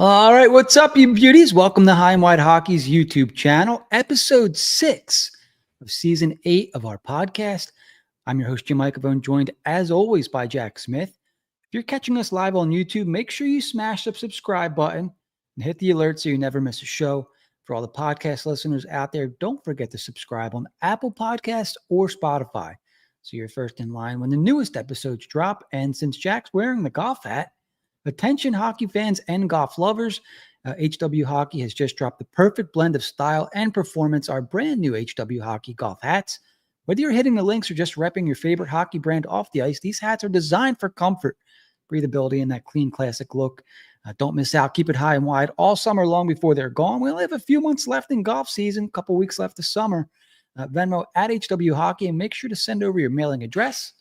All right, what's up, you beauties? Welcome to High and Wide Hockey's YouTube channel, episode 6 of season 8 of our podcast. I'm your host, Jim Microphone, joined as always by Jack Smith. If you're catching us live on YouTube, make sure you smash the subscribe button and hit the alert so you never miss a show. For all the podcast listeners out there, don't forget to subscribe on Apple Podcasts or Spotify so you're first in line when the newest episodes drop. And since Jack's wearing the golf hat, attention hockey fans and golf lovers, HW Hockey has just dropped the perfect blend of style and performance, our brand new HW Hockey golf hats. Whether you're hitting the links or just repping your favorite hockey brand off the ice, these hats are designed for comfort, breathability, and that clean classic look. Don't miss out. Keep it high and wide all summer long before they're gone. We only have a few months left in golf season, a couple weeks left of summer. Venmo at HW Hockey, and make sure to send over your mailing address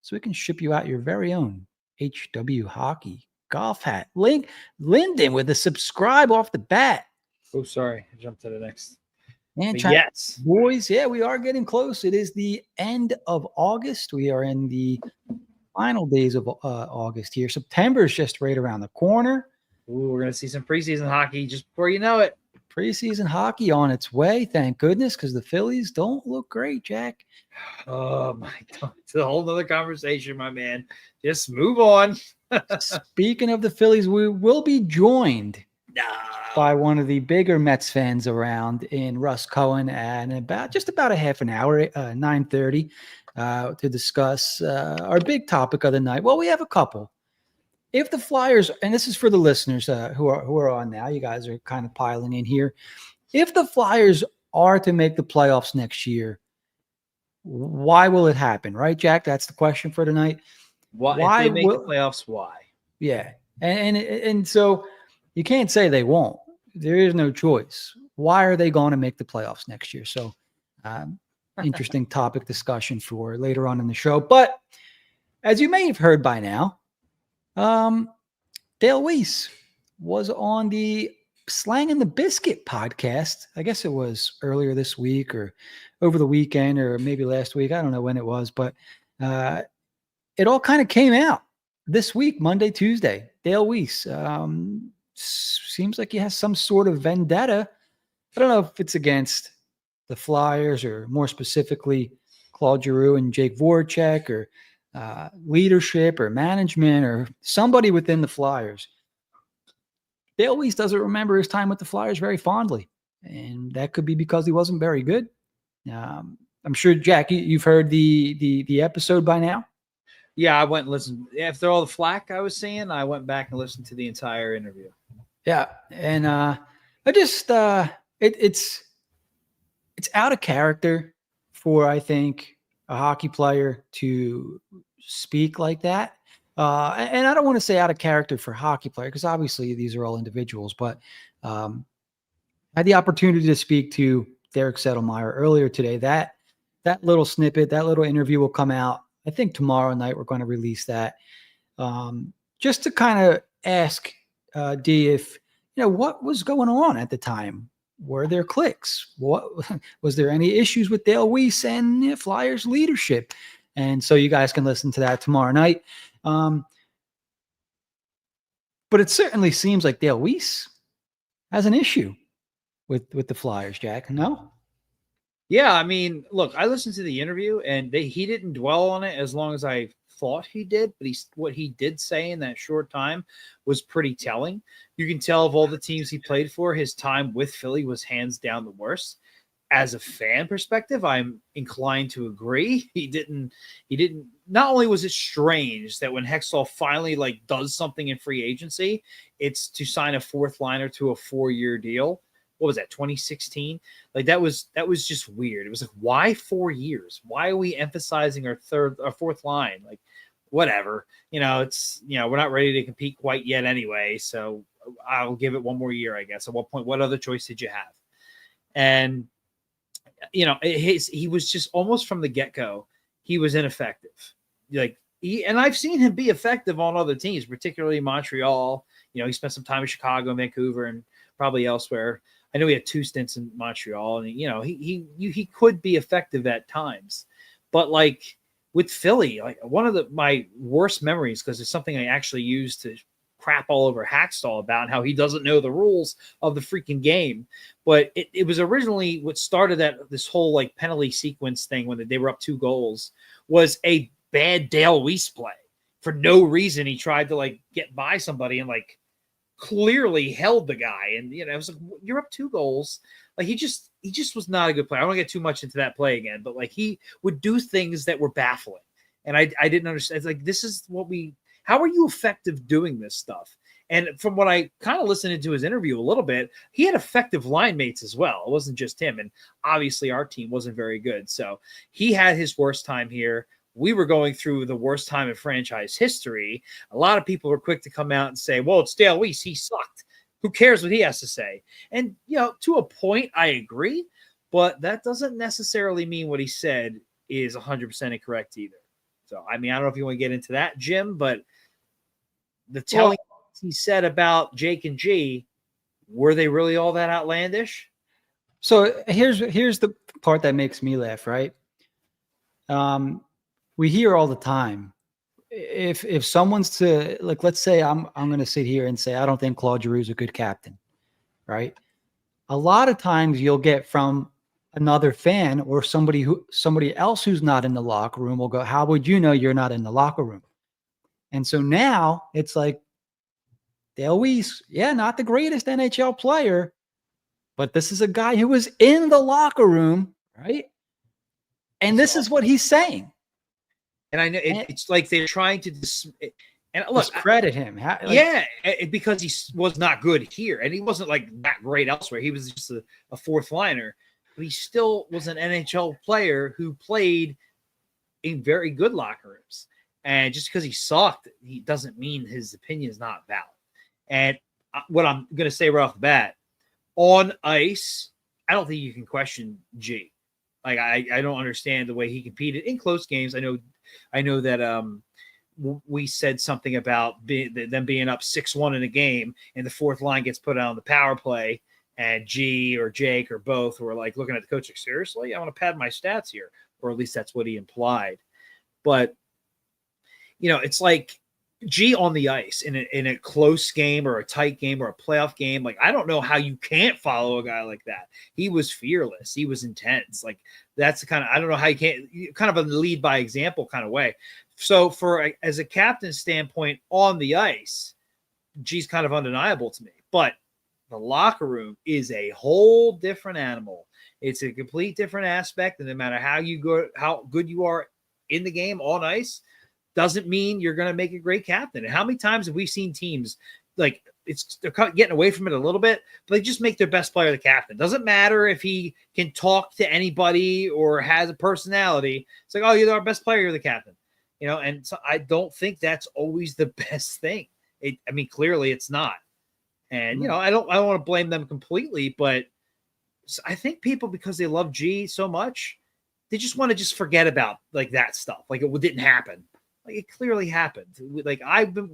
so we can ship you out your very own HW Hockey golf hat. Lyndon with a subscribe off the bat. Oh, sorry. I jumped to the next. And yes, boys, yeah, we are getting close. It is the end of August. We are in the final days of August here. September is just right around the corner. Ooh, we're going to see some preseason hockey just before you know it. Preseason hockey on its way, thank goodness, because the Phillies don't look great, Jack. Oh, my God. It's a whole nother conversation, my man. Just move on. Speaking of the Phillies, we will be joined by one of the bigger Mets fans around in Russ Cohen and about a half an hour, 9:30, to discuss our big topic of the night. Well, we have a couple. If the Flyers, and this is for the listeners who are on now, you guys are kind of piling in here. If the Flyers are to make the playoffs next year, why will it happen? Right, Jack? That's the question for tonight. Why if they make the playoffs? Why? Yeah, and so you can't say they won't. There is no choice. Why are they going to make the playoffs next year? So, interesting topic discussion for later on in the show. But as you may have heard by now, Dale Weise was on the Slang and the Biscuit podcast. I guess it was earlier this week or over the weekend or maybe last week. I don't know when it was, but it all kind of came out this week, Monday, Tuesday. Dale Weise seems like he has some sort of vendetta. I don't know if it's against the Flyers or more specifically Claude Giroux and Jake Voracek or leadership or management or somebody within the Flyers. Dale Weise doesn't remember his time with the Flyers very fondly, and that could be because he wasn't very good. I'm sure, Jack, you've heard the episode by now. Yeah, I went and listened. After all the flack I was seeing, I went back and listened to the entire interview. Yeah, and I just it's out of character for, I think, a hockey player to speak like that. And I don't want to say out of character for hockey player because obviously these are all individuals, but I had the opportunity to speak to Derek Settlemeyer earlier today. That little snippet, that little interview will come out, I think tomorrow night. We're going to release that just to kind of ask D if, what was going on at the time? Were there clicks? What was there any issues with Dale Weise and Flyers leadership? And so you guys can listen to that tomorrow night. But it certainly seems like Dale Weise has an issue with the Flyers, Jack. No? Yeah, I mean, look, I listened to the interview and he didn't dwell on it as long as I thought he did, but what he did say in that short time was pretty telling. You can tell of all the teams he played for, his time with Philly was hands down the worst. As a fan perspective, I'm inclined to agree. He didn't, not only was it strange that when Hextall finally does something in free agency, it's to sign a fourth liner to a 4-year deal. What was that, 2016? That was just weird. It was like, why 4 years? Why are we emphasizing our fourth line? Whatever. It's, we're not ready to compete quite yet anyway. So I'll give it 1 more year, I guess. At what point, what other choice did you have? And, he was just almost from the get-go, he was ineffective. And I've seen him be effective on other teams, particularly Montreal. He spent some time in Chicago, Vancouver, and probably elsewhere. I know he had 2 stints in Montreal, and he could be effective at times, but with Philly, one of my worst memories, because it's something I actually used to crap all over Hackstall about how he doesn't know the rules of the freaking game. But it was originally what started this whole like penalty sequence thing when they were up 2 goals was a bad Dale Weise play. For no reason, he tried to like get by somebody and like clearly held the guy. And, you know, it was like, you're up 2 goals. Like he just was not a good player. I don't want to get too much into that play again, but like he would do things that were baffling. And I didn't understand. It's like, this is how are you effective doing this stuff? And from what I kind of listened into his interview a little bit, he had effective line mates as well. It wasn't just him. And obviously our team wasn't very good. So he had his worst time here. We were going through the worst time in franchise history. A lot of people were quick to come out and say, well, it's Dale Weise. He sucked. Who cares what he has to say? And, you know, to a point, I agree. But that doesn't necessarily mean what he said is 100% incorrect either. So, I mean, I don't know if you want to get into that, Jim, but the telling he said about Jake and G, were they really all that outlandish? So here's the part that makes me laugh, right? We hear all the time, if someone's to, like, let's say I'm going to sit here and say, I don't think Claude Giroux is a good captain, right? A lot of times you'll get from another fan or somebody else who's not in the locker room will go, how would you know you're not in the locker room? And so now it's like, Dale Weise, yeah, not the greatest NHL player, but this is a guy who was in the locker room, right? And this is what he's saying. And I know it's like they're trying to and look, discredit him. Because he was not good here, and he wasn't like that great elsewhere. He was just a fourth liner, but he still was an NHL player who played in very good locker rooms. And just because he sucked, he doesn't mean his opinion is not valid. And what I'm going to say right off the bat, on ice, I don't think you can question G. Like I don't understand the way he competed in close games. I know that we said something about them being up 6-1 in a game, and the fourth line gets put out on the power play, and G or Jake or both were like looking at the coach like, seriously, I want to pad my stats here, or at least that's what he implied. But you know, it's like G on the ice in a close game or a tight game or a playoff game. Like, I don't know how you can't follow a guy like that. He was fearless. He was intense. Like, that's the kind of, I don't know how you can't, kind of a lead by example kind of way. So as a captain standpoint on the ice, G's kind of undeniable to me, but the locker room is a whole different animal. It's a complete different aspect. And no matter how good you are in the game on ice, doesn't mean you're going to make a great captain. And how many times have we seen teams like they're getting away from it a little bit, but they just make their best player the captain. Doesn't matter if he can talk to anybody or has a personality. It's like, oh, you're our best player, you're the captain. You know, and so I don't think that's always the best thing. I mean, clearly it's not. And, you know, I don't want to blame them completely, but I think people, because they love G so much, they just want to just forget about like that stuff. Like it didn't happen. Like it clearly happened. Like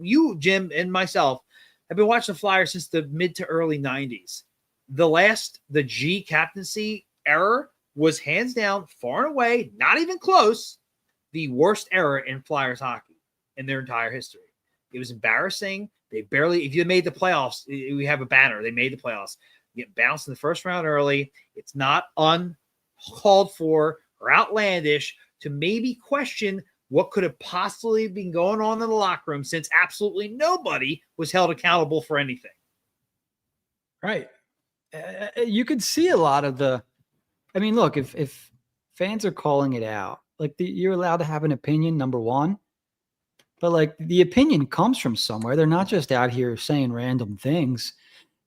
you, Jim, and myself have been watching the Flyers since the mid to early 90s. The G captaincy era was hands down, far and away, not even close, the worst era in Flyers hockey in their entire history. It was embarrassing. They barely, if you made the playoffs, we have a banner. They made the playoffs. You get bounced in the first round early. It's not uncalled for or outlandish to maybe question what could have possibly been going on in the locker room, since absolutely nobody was held accountable for anything. Right. You could see a lot of I mean, look, if fans are calling it out, like you're allowed to have an opinion, number one, but like the opinion comes from somewhere. They're not just out here saying random things.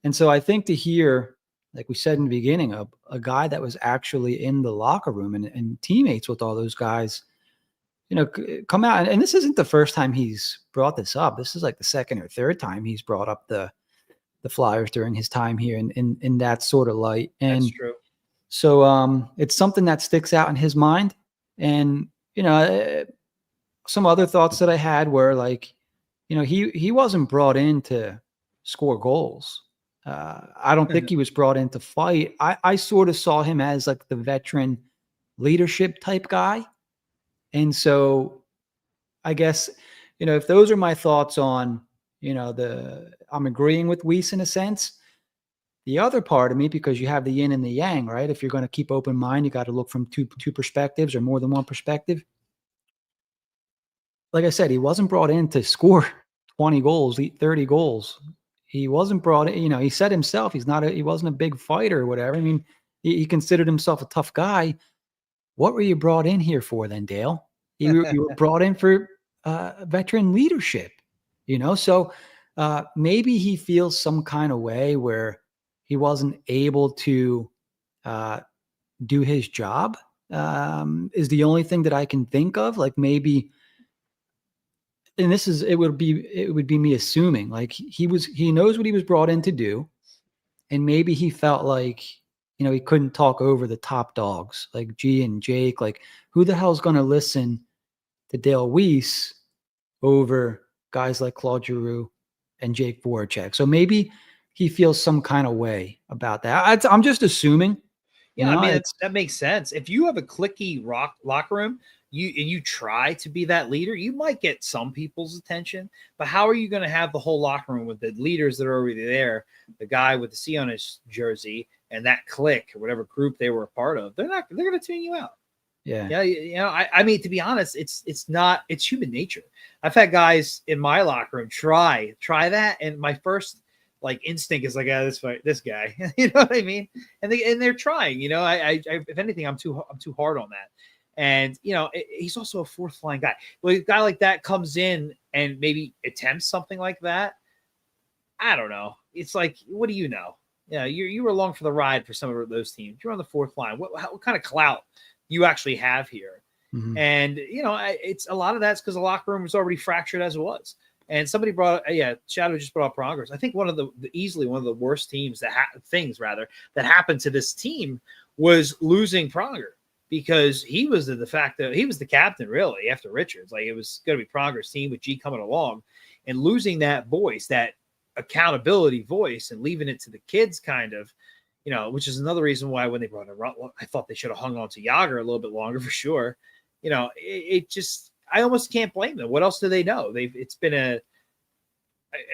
And so I think to hear, like we said in the beginning, a guy that was actually in the locker room and teammates with all those guys, you know, come out. And this isn't the first time he's brought this up. This is like the second or third time he's brought up the Flyers during his time here in that sort of light. And that's true. So it's something that sticks out in his mind. And, you know, some other thoughts that I had were like, you know, he wasn't brought in to score goals. I don't think he was brought in to fight. I sort of saw him as like the veteran leadership type guy. And so I guess, you know, if those are my thoughts on I'm agreeing with Weise in a sense. The other part of me, because you have the yin and the yang, right? If you're going to keep open mind, you got to look from two perspectives or more than one perspective. Like I said, he wasn't brought in to score 20 goals, 30 goals. He wasn't brought in, he said himself, he wasn't a big fighter or whatever. I mean, he considered himself a tough guy. What were you brought in here for then, Dale? You were brought in for veteran leadership, So maybe he feels some kind of way where he wasn't able to do his job. Is the only thing that I can think of. Like maybe, and it would be me assuming like he knows what he was brought in to do, and maybe he felt like he couldn't talk over the top dogs like G and Jake. Like who the hell's going to listen to Dale Weise over guys like Claude Giroux and Jake Voracek? So maybe he feels some kind of way about that. I'm just assuming. Yeah, I mean that makes sense. If you have a cliquey locker room, you try to be that leader, you might get some people's attention. But how are you going to have the whole locker room with the leaders that are already there, the guy with the C on his jersey, and that clique or whatever group they were a part of? They're going to tune you out. Yeah. I mean, to be honest, it's human nature. I've had guys in my locker room try that, and my first like instinct is like, this guy, you know what I mean? And they're trying, I if anything, I'm too hard on that. And he's also a fourth line guy. Well, a guy like that comes in and maybe attempts something like that. I don't know. It's like, what do you know? Yeah, you were along for the ride for some of those teams. You're on the fourth line. What kind of clout you actually have here? Mm-hmm. And it's a lot of that's because the locker room was already fractured as it was. And somebody Shadow just brought up Progress. I think one of easily one of the worst things that happened to this team was losing Pronger, because he was he was the captain really after Richards. Like it was going to be Progress team with G coming along, and losing that voice, that accountability voice, and leaving it to the kids kind of, which is another reason why when they brought in I thought they should have hung on to Yager a little bit longer for sure. It just, I almost can't blame them. What else do they know? It's been at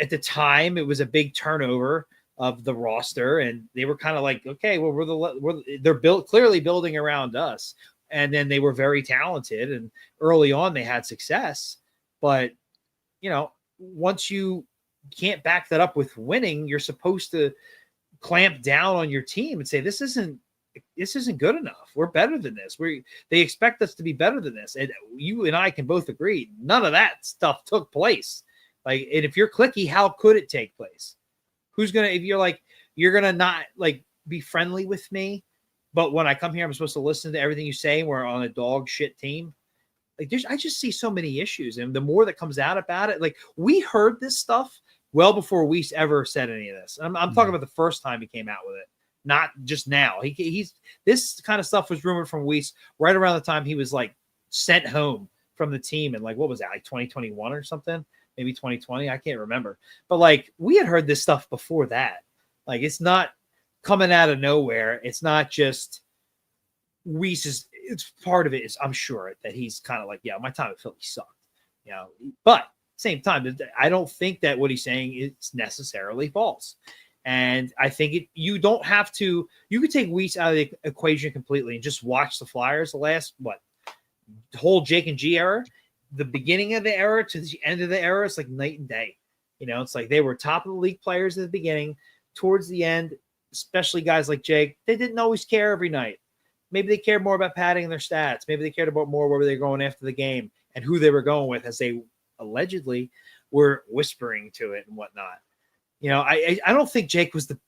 the time, it was a big turnover of the roster, and they were kind of like, okay, well, they're clearly building around us. And then they were very talented, and early on they had success, but once you can't back that up with winning, you're supposed to clamp down on your team and say, this isn't good enough. We're better than this. They expect us to be better than this. And you and I can both agree, none of that stuff took place. Like, and if you're cliquey, how could it take place? If you're going to not like be friendly with me, but when I come here, I'm supposed to listen to everything you say. We're on a dog shit team. Like I just see so many issues. And the more that comes out about it, like we heard this stuff well before Weise ever said any of this. I'm talking about the first time he came out with it. Not just now. He's this kind of stuff was rumored from Weise right around the time he was like sent home from the team, and like what was that, like 2021 or something, maybe 2020, I can't remember. But like we had heard this stuff before that. Like it's not coming out of nowhere. It's not just Weise. It's part of it is, I'm sure, that he's kind of like, yeah, my time at Philly sucked, But same time, I don't think that what he's saying is necessarily false. And I think you don't have to, you could take Weise out of the equation completely and just watch the Flyers the last, whole Jake and G era, the beginning of the era to the end of the era, it's like night and day. It's like they were top of the league players at the beginning. Towards the end, especially guys like Jake, they didn't always care every night. Maybe they cared more about padding their stats. Maybe they cared about more where they were going after the game and who they were going with, as they allegedly were whispering to it and whatnot. I don't think Jake was the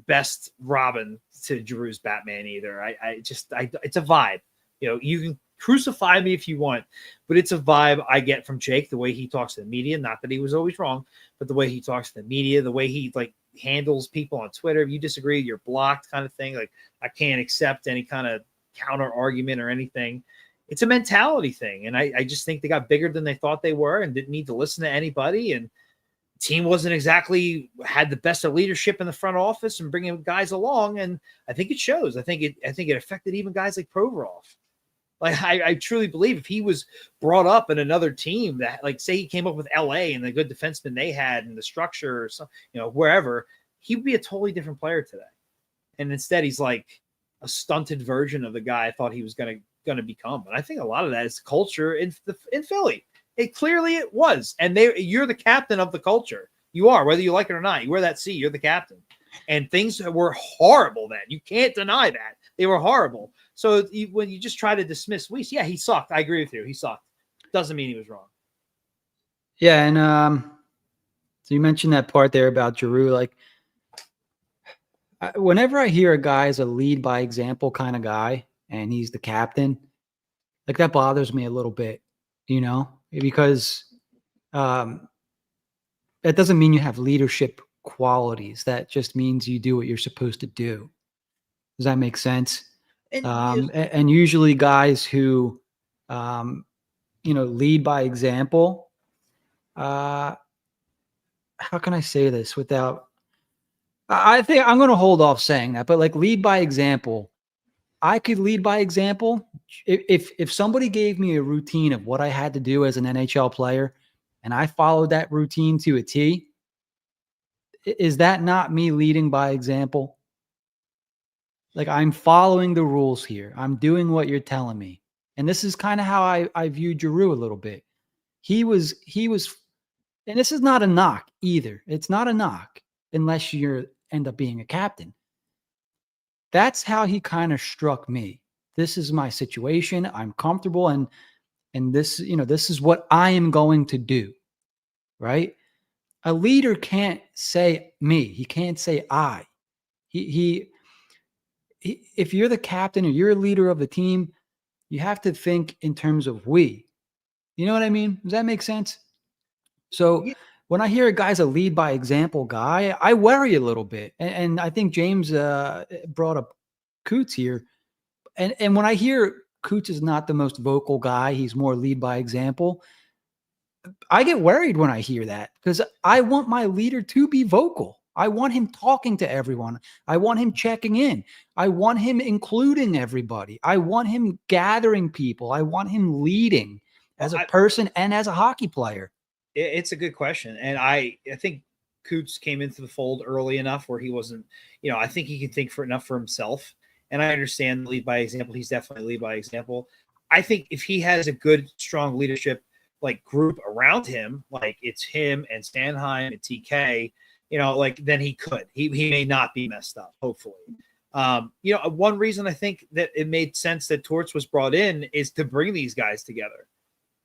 best Robin to Giroux's Batman either. It's a vibe. You can crucify me if you want, but it's a vibe I get from Jake, the way he talks to the media. Not that he was always wrong, but the way he talks to the media, the way he like handles people on Twitter. If you disagree, you're blocked kind of thing. Like I can't accept any kind of counter argument or anything. It's a mentality thing. And I just think they got bigger than they thought they were and didn't need to listen to anybody. And team wasn't exactly had the best of leadership in the front office and bringing guys along. And I think it shows. I think it affected even guys like Provorov. Like I truly believe if he was brought up in another team that, like, say he came up with LA and the good defensemen they had and the structure or some, wherever, he would be a totally different player today. And instead he's like a stunted version of the guy I thought he was going to become. And I think a lot of that is culture in Philly. It was. And you're the captain of the culture. You are, whether you like it or not. You wear that C, you're the captain. And things were horrible then. You can't deny that. They were horrible. So when you just try to dismiss Weise, yeah, he sucked. I agree with you. He sucked. Doesn't mean he was wrong. Yeah, and so you mentioned that part there about Giroux. Like, whenever I hear a guy is a lead by example kind of guy and he's the captain, like that bothers me a little bit, because that doesn't mean you have leadership qualities. That just means you do what you're supposed to do. Does that make sense? And usually guys who, lead by example, how can I say this without, I think I'm going to hold off saying that, but like lead by example, I could lead by example. If somebody gave me a routine of what I had to do as an NHL player and I followed that routine to a T, is that not me leading by example? Like, I'm following the rules here. I'm doing what you're telling me. And this is kind of how I view Giroux a little bit. He was, and this is not a knock either. It's not a knock unless you end up being a captain. That's how he kind of struck me. This is my situation. I'm comfortable, and this, this is what I am going to do. Right? A leader can't say me. He can't say I. He if you're the captain or you're a leader of the team, you have to think in terms of we. You know what I mean? Does that make sense? So when I hear a guy's a lead by example guy, I worry a little bit. And I think James brought up Coots here. And when I hear Coots is not the most vocal guy, he's more lead by example, I get worried when I hear that because I want my leader to be vocal. I want him talking to everyone. I want him checking in. I want him including everybody. I want him gathering people. I want him leading as a person and as a hockey player. It's a good question. And I think Coots came into the fold early enough where he wasn't, I think he can think enough for himself. And I understand lead by example. He's definitely lead by example. I think if he has a good, strong leadership like group around him, like it's him and Stanheim and TK, then he could. He may not be messed up, hopefully. One reason I think that it made sense that Torts was brought in is to bring these guys together.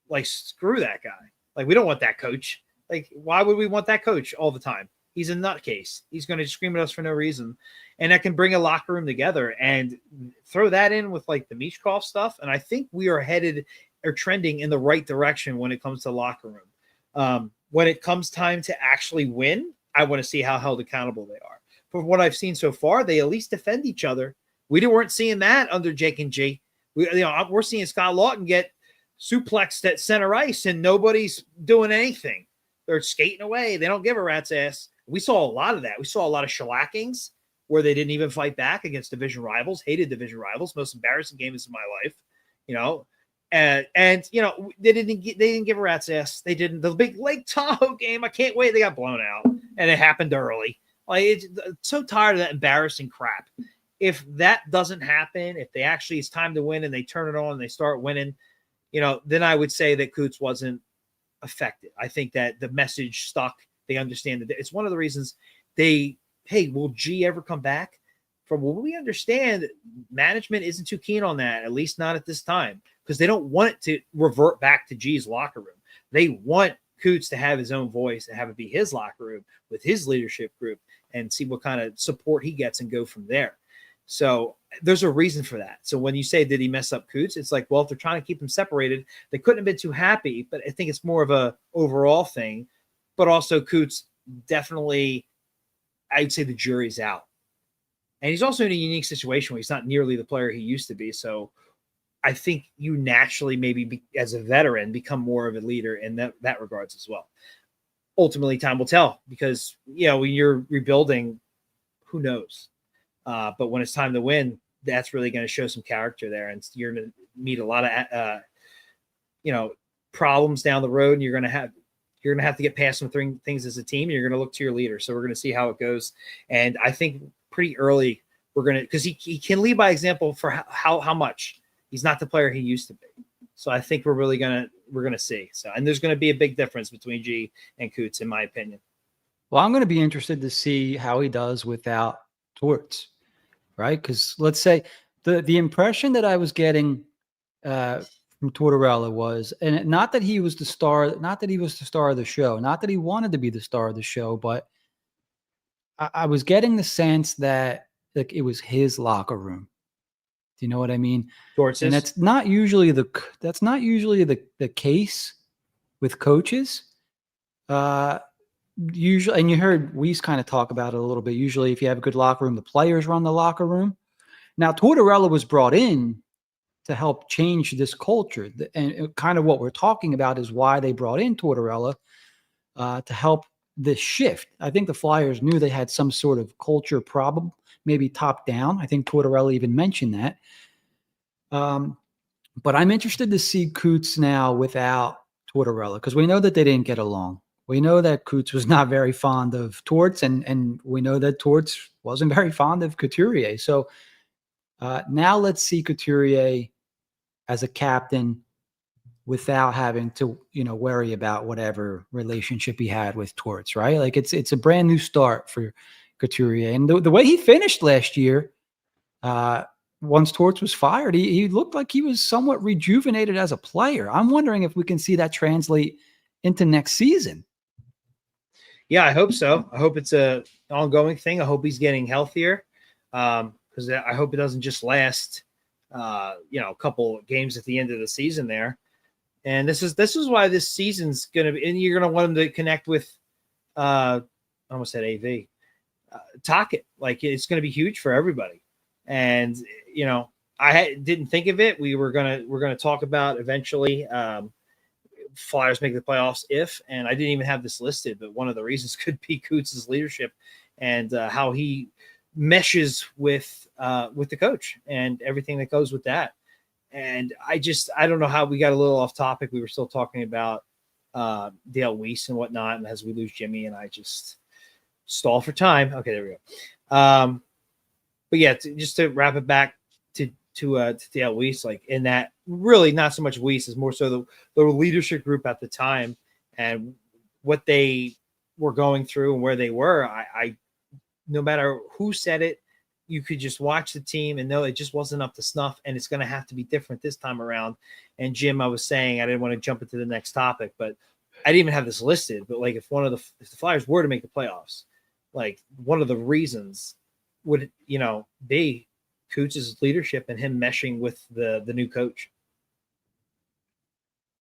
Like, screw that guy. Like, we don't want that coach. Like, why would we want that coach all the time? He's a nutcase. He's going to scream at us for no reason. And that can bring a locker room together and throw that in with like the Michkov stuff. And I think we are trending in the right direction when it comes to locker room. When it comes time to actually win, I want to see how held accountable they are. From what I've seen so far, they at least defend each other. We weren't seeing that under Jake and G. We're seeing Scott Lawton get suplexed at center ice and nobody's doing anything. They're skating away. They don't give a rat's ass. We saw a lot of that. We saw a lot of shellackings where they didn't even fight back against division rivals, hated division rivals, most embarrassing games of my life, And they didn't give a rat's ass. They didn't. The big Lake Tahoe game, I can't wait. They got blown out, and it happened early. Like, it's so tired of that embarrassing crap. If that doesn't happen, if they actually it's time to win and they turn it on and they start winning, then I would say that Coots wasn't affected. I think that the message stuck. They understand that it's one of the reasons will G ever come back? From what we understand, management isn't too keen on that, at least not at this time, because they don't want it to revert back to G's locker room. They want Coots to have his own voice and have it be his locker room with his leadership group and see what kind of support he gets and go from there. So there's a reason for that. So when you say, did he mess up Coots? It's like, well, if they're trying to keep them separated, they couldn't have been too happy, but I think it's more of a overall thing. But also Coots definitely, I'd say the jury's out. And he's also in a unique situation where he's not nearly the player he used to be. So I think you naturally maybe as a veteran become more of a leader in that regards as well. Ultimately, time will tell because, when you're rebuilding, who knows? But when it's time to win, that's really going to show some character there. And meet a lot of problems down the road, and you're going to have to get past some things as a team. You're going to look to your leader. So we're going to see how it goes. And I think pretty early we're going to, because he can lead by example for how much. He's not the player he used to be. So I think we're going to see. So, and there's going to be a big difference between G and Coots, in my opinion. Well, I'm going to be interested to see how he does without Torts, right? Because let's say the impression that I was getting from Tortorella was, and not that he was the star, not that he was the star of the show, not that he wanted to be the star of the show, but I was getting the sense that like it was his locker room. Do you know what I mean? Torts, and that's not usually the case with coaches. Usually, and you heard Weise kind of talk about it a little bit. Usually, if you have a good locker room, the players run the locker room. Now, Tortorella was brought in to help change this culture, and kind of what we're talking about is why they brought in Tortorella to help this shift. I think the Flyers knew they had some sort of culture problem, maybe top down. I think Tortorella even mentioned that. But I'm interested to see Coots now without Tortorella, because we know that they didn't get along. We know that Coots was not very fond of Torts, and we know that Torts wasn't very fond of Couturier. So now let's see Couturier as a captain without having to, worry about whatever relationship he had with Torts, right? Like it's a brand new start for Couturier. And the way he finished last year, once Torts was fired, he looked like he was somewhat rejuvenated as a player. I'm wondering if we can see that translate into next season. Yeah, I hope so. I hope it's an ongoing thing. I hope he's getting healthier, because I hope it doesn't just last, a couple games at the end of the season there. And this is why this season's going to be, and you're going to want him to connect with, I almost said AV, Tocchet. Like, it's going to be huge for everybody. And, I didn't think of it. We're going to talk about eventually, Flyers make the playoffs and I didn't even have this listed, but one of the reasons could be Coots' leadership and how he meshes with the coach and everything that goes with that. And I don't know how we got a little off topic. We were still talking about Dale Weise and whatnot, and as we lose Jimmy, and I just stall for time. Okay, there we go. But yeah, just to wrap it back to Dale Weise, like, in that, really not so much Weise, is more so the leadership group at the time and what they were going through and where they were. I no matter who said it, you could just watch the team and know it just wasn't up to snuff, and it's going to have to be different this time around. And Jim, I was saying, I didn't want to jump into the next topic, but I didn't even have this listed. But like, if the Flyers were to make the playoffs, like, one of the reasons would, be Coots' leadership and him meshing with the new coach.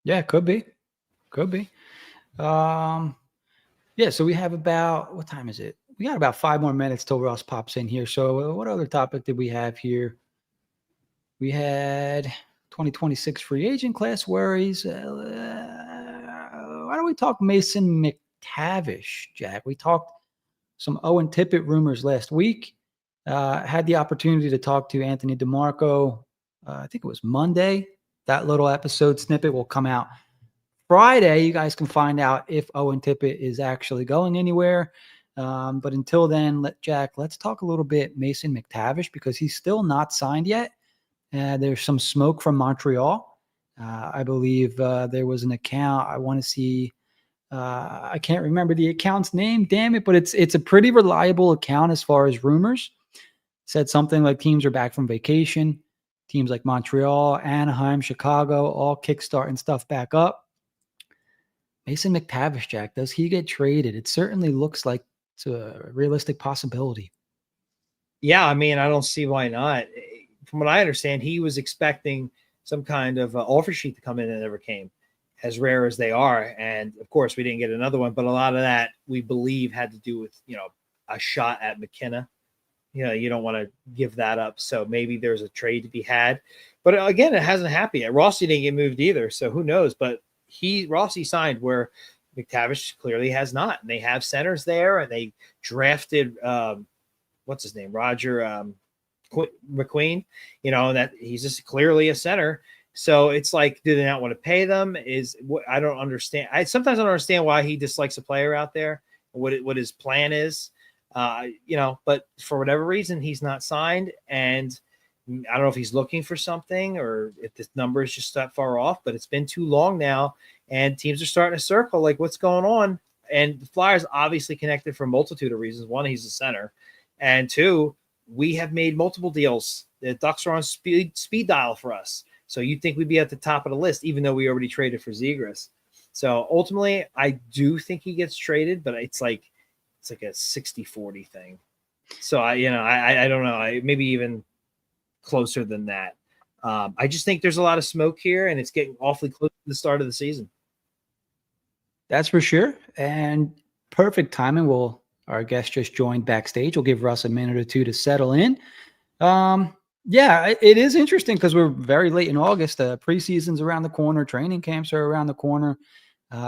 Yeah, could be. Yeah, so we have about, what time is it? We got about 5 more minutes till Ross pops in here. So what other topic did we have here? We had 2026 free agent class worries. Why don't we talk Mason McTavish, Jack? We talked some Owen Tippett rumors last week. Had the opportunity to talk to Anthony DeMarco. I think it was Monday. That little episode snippet will come out Friday. You guys can find out if Owen Tippett is actually going anywhere. But until then, let's talk a little bit Mason McTavish, because he's still not signed yet. There's some smoke from Montreal. I believe there was an account. I want to see. I can't remember the account's name. Damn it! But it's a pretty reliable account as far as rumors. Said something like teams are back from vacation. Teams like Montreal, Anaheim, Chicago, all kickstarting stuff back up. Mason McTavish, Jack, does he get traded? It certainly looks like it's a realistic possibility. Yeah, I mean, I don't see why not. From what I understand, he was expecting some kind of offer sheet to come in and never came, as rare as they are. And of course, we didn't get another one, but a lot of that we believe had to do with, a shot at McKenna. You don't want to give that up. So maybe there's a trade to be had. But again, it hasn't happened yet. Rossi didn't get moved either, so who knows? But Rossi signed where McTavish clearly has not. And they have centers there, and they drafted what's his name? Roger McQueen, that he's just clearly a center. So it's like, do they not want to pay them? Is what I don't understand. I sometimes don't understand why he dislikes a player out there, what his plan is. But for whatever reason, he's not signed, and I don't know if he's looking for something or if this number is just that far off. But it's been too long now, and teams are starting to circle like, what's going on? And the Flyers obviously connected for a multitude of reasons. One, he's a center, and two, we have made multiple deals. The Ducks are on speed dial for us. So you'd think we'd be at the top of the list, even though we already traded for Zegras. So ultimately, I do think he gets traded, but it's like a 60-40 thing. So I don't know. Maybe even closer than that. I just think there's a lot of smoke here, and it's getting awfully close to the start of the season. That's for sure. And perfect timing. Our guest just joined backstage. We'll give Russ a minute or two to settle in. Yeah, it is interesting because we're very late in August. Preseason's around the corner. Training camps are around the corner.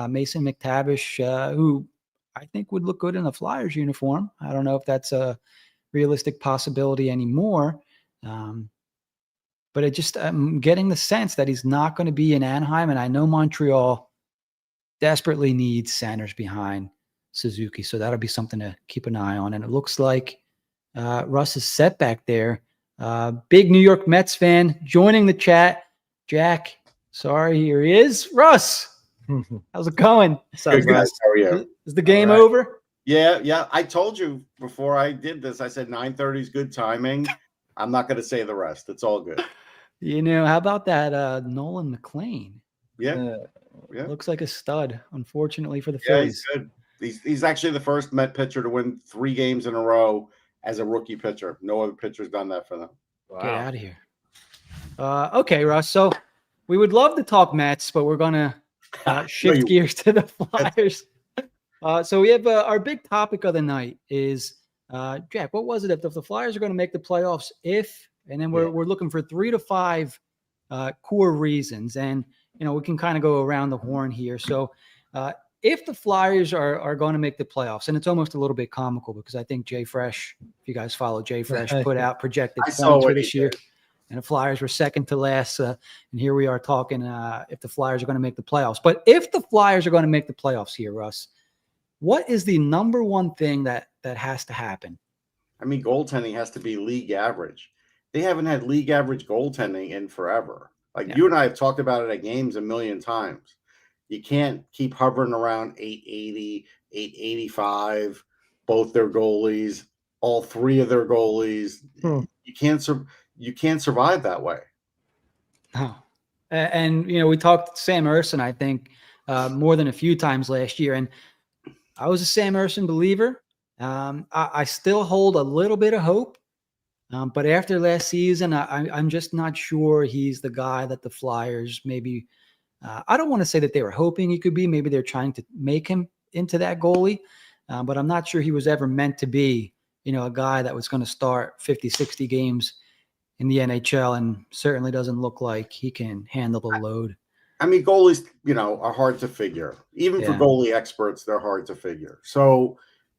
Mason McTavish, who I think would look good in a Flyers uniform. I don't know if that's a realistic possibility anymore. But I'm getting the sense that he's not going to be in Anaheim. And I know Montreal desperately needs centers behind Suzuki. So that'll be something to keep an eye on. And it looks like Russ is set back there. Big New York Mets fan joining the chat. Jack, sorry, here he is. Russ, how's it going? Good, guys. How are you? Is the game over? Yeah. I told you before I did this, I said 9:30 is good timing. I'm not going to say the rest. It's all good. How about that Nolan McLean? Yeah. Looks like a stud, unfortunately, for the Phillies. He's good. He's actually the first Met pitcher to win 3 games in a row as a rookie pitcher. No other pitcher's done that for them. Wow. Get out of here. Okay, Russ. So we would love to talk Mets, but we're going to shift gears to the Flyers. So we have our big topic of the night is, Jack, what was it? If the Flyers are going to make the playoffs, and then we're looking for 3 to 5 core reasons. And, we can kind of go around the horn here. So if the Flyers are going to make the playoffs, and it's almost a little bit comical because I think Jay Fresh, if you guys follow Jay Fresh, put out projected points for this year. And the Flyers were second to last. And here we are talking if the Flyers are going to make the playoffs. But if the Flyers are going to make the playoffs here, Russ, what is the number one thing that has to happen? I mean, goaltending has to be league average. They haven't had league average goaltending in forever. You and I have talked about it at games a million times. You can't keep hovering around 880, 885, both their goalies, all 3 of their goalies. You can't survive that way. No. And, we talked to Sam Ersson, I think, more than a few times last year. And I was a Sam Ersson believer. I still hold a little bit of hope. But after last season, I'm just not sure he's the guy that the Flyers maybe I don't want to say that they were hoping he could be. Maybe they're trying to make him into that goalie. But I'm not sure he was ever meant to be, a guy that was going to start 50, 60 games in the NHL, and certainly doesn't look like he can handle the load. I mean, goalies, are hard to figure. Even for goalie experts, they're hard to figure. So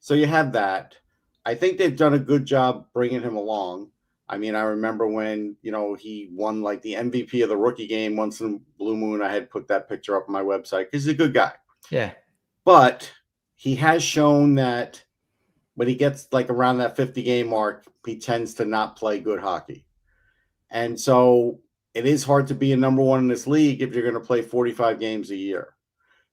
you have that. I think they've done a good job bringing him along. I mean, I remember when, he won like the MVP of the rookie game once in Blue Moon. I had put that picture up on my website because he's a good guy. Yeah. But he has shown that when he gets like around that 50 game mark, he tends to not play good hockey. And so it is hard to be a number one in this league if you're going to play 45 games a year.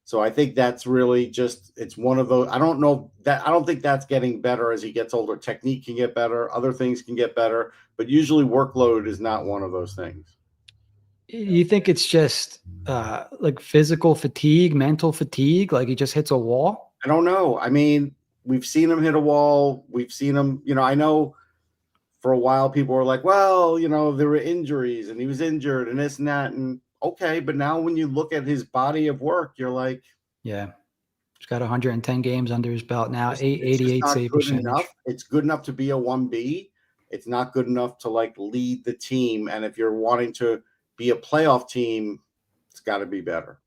So I think that's really it's one of those. I don't think that's getting better as he gets older. Technique can get better. Other things can get better, but usually workload is not one of those things. You think it's just like physical fatigue, mental fatigue, like he just hits a wall? I don't know. I mean, we've seen him hit a wall. We've seen him, I know for a while people were like, well, there were injuries and he was injured and this and that. And okay, but now when you look at his body of work, you're like, yeah, he's got 110 games under his belt now, 88 save percentage. It's good enough to be a 1B. It's not good enough to like lead the team. And if you're wanting to be a playoff team, it's got to be better.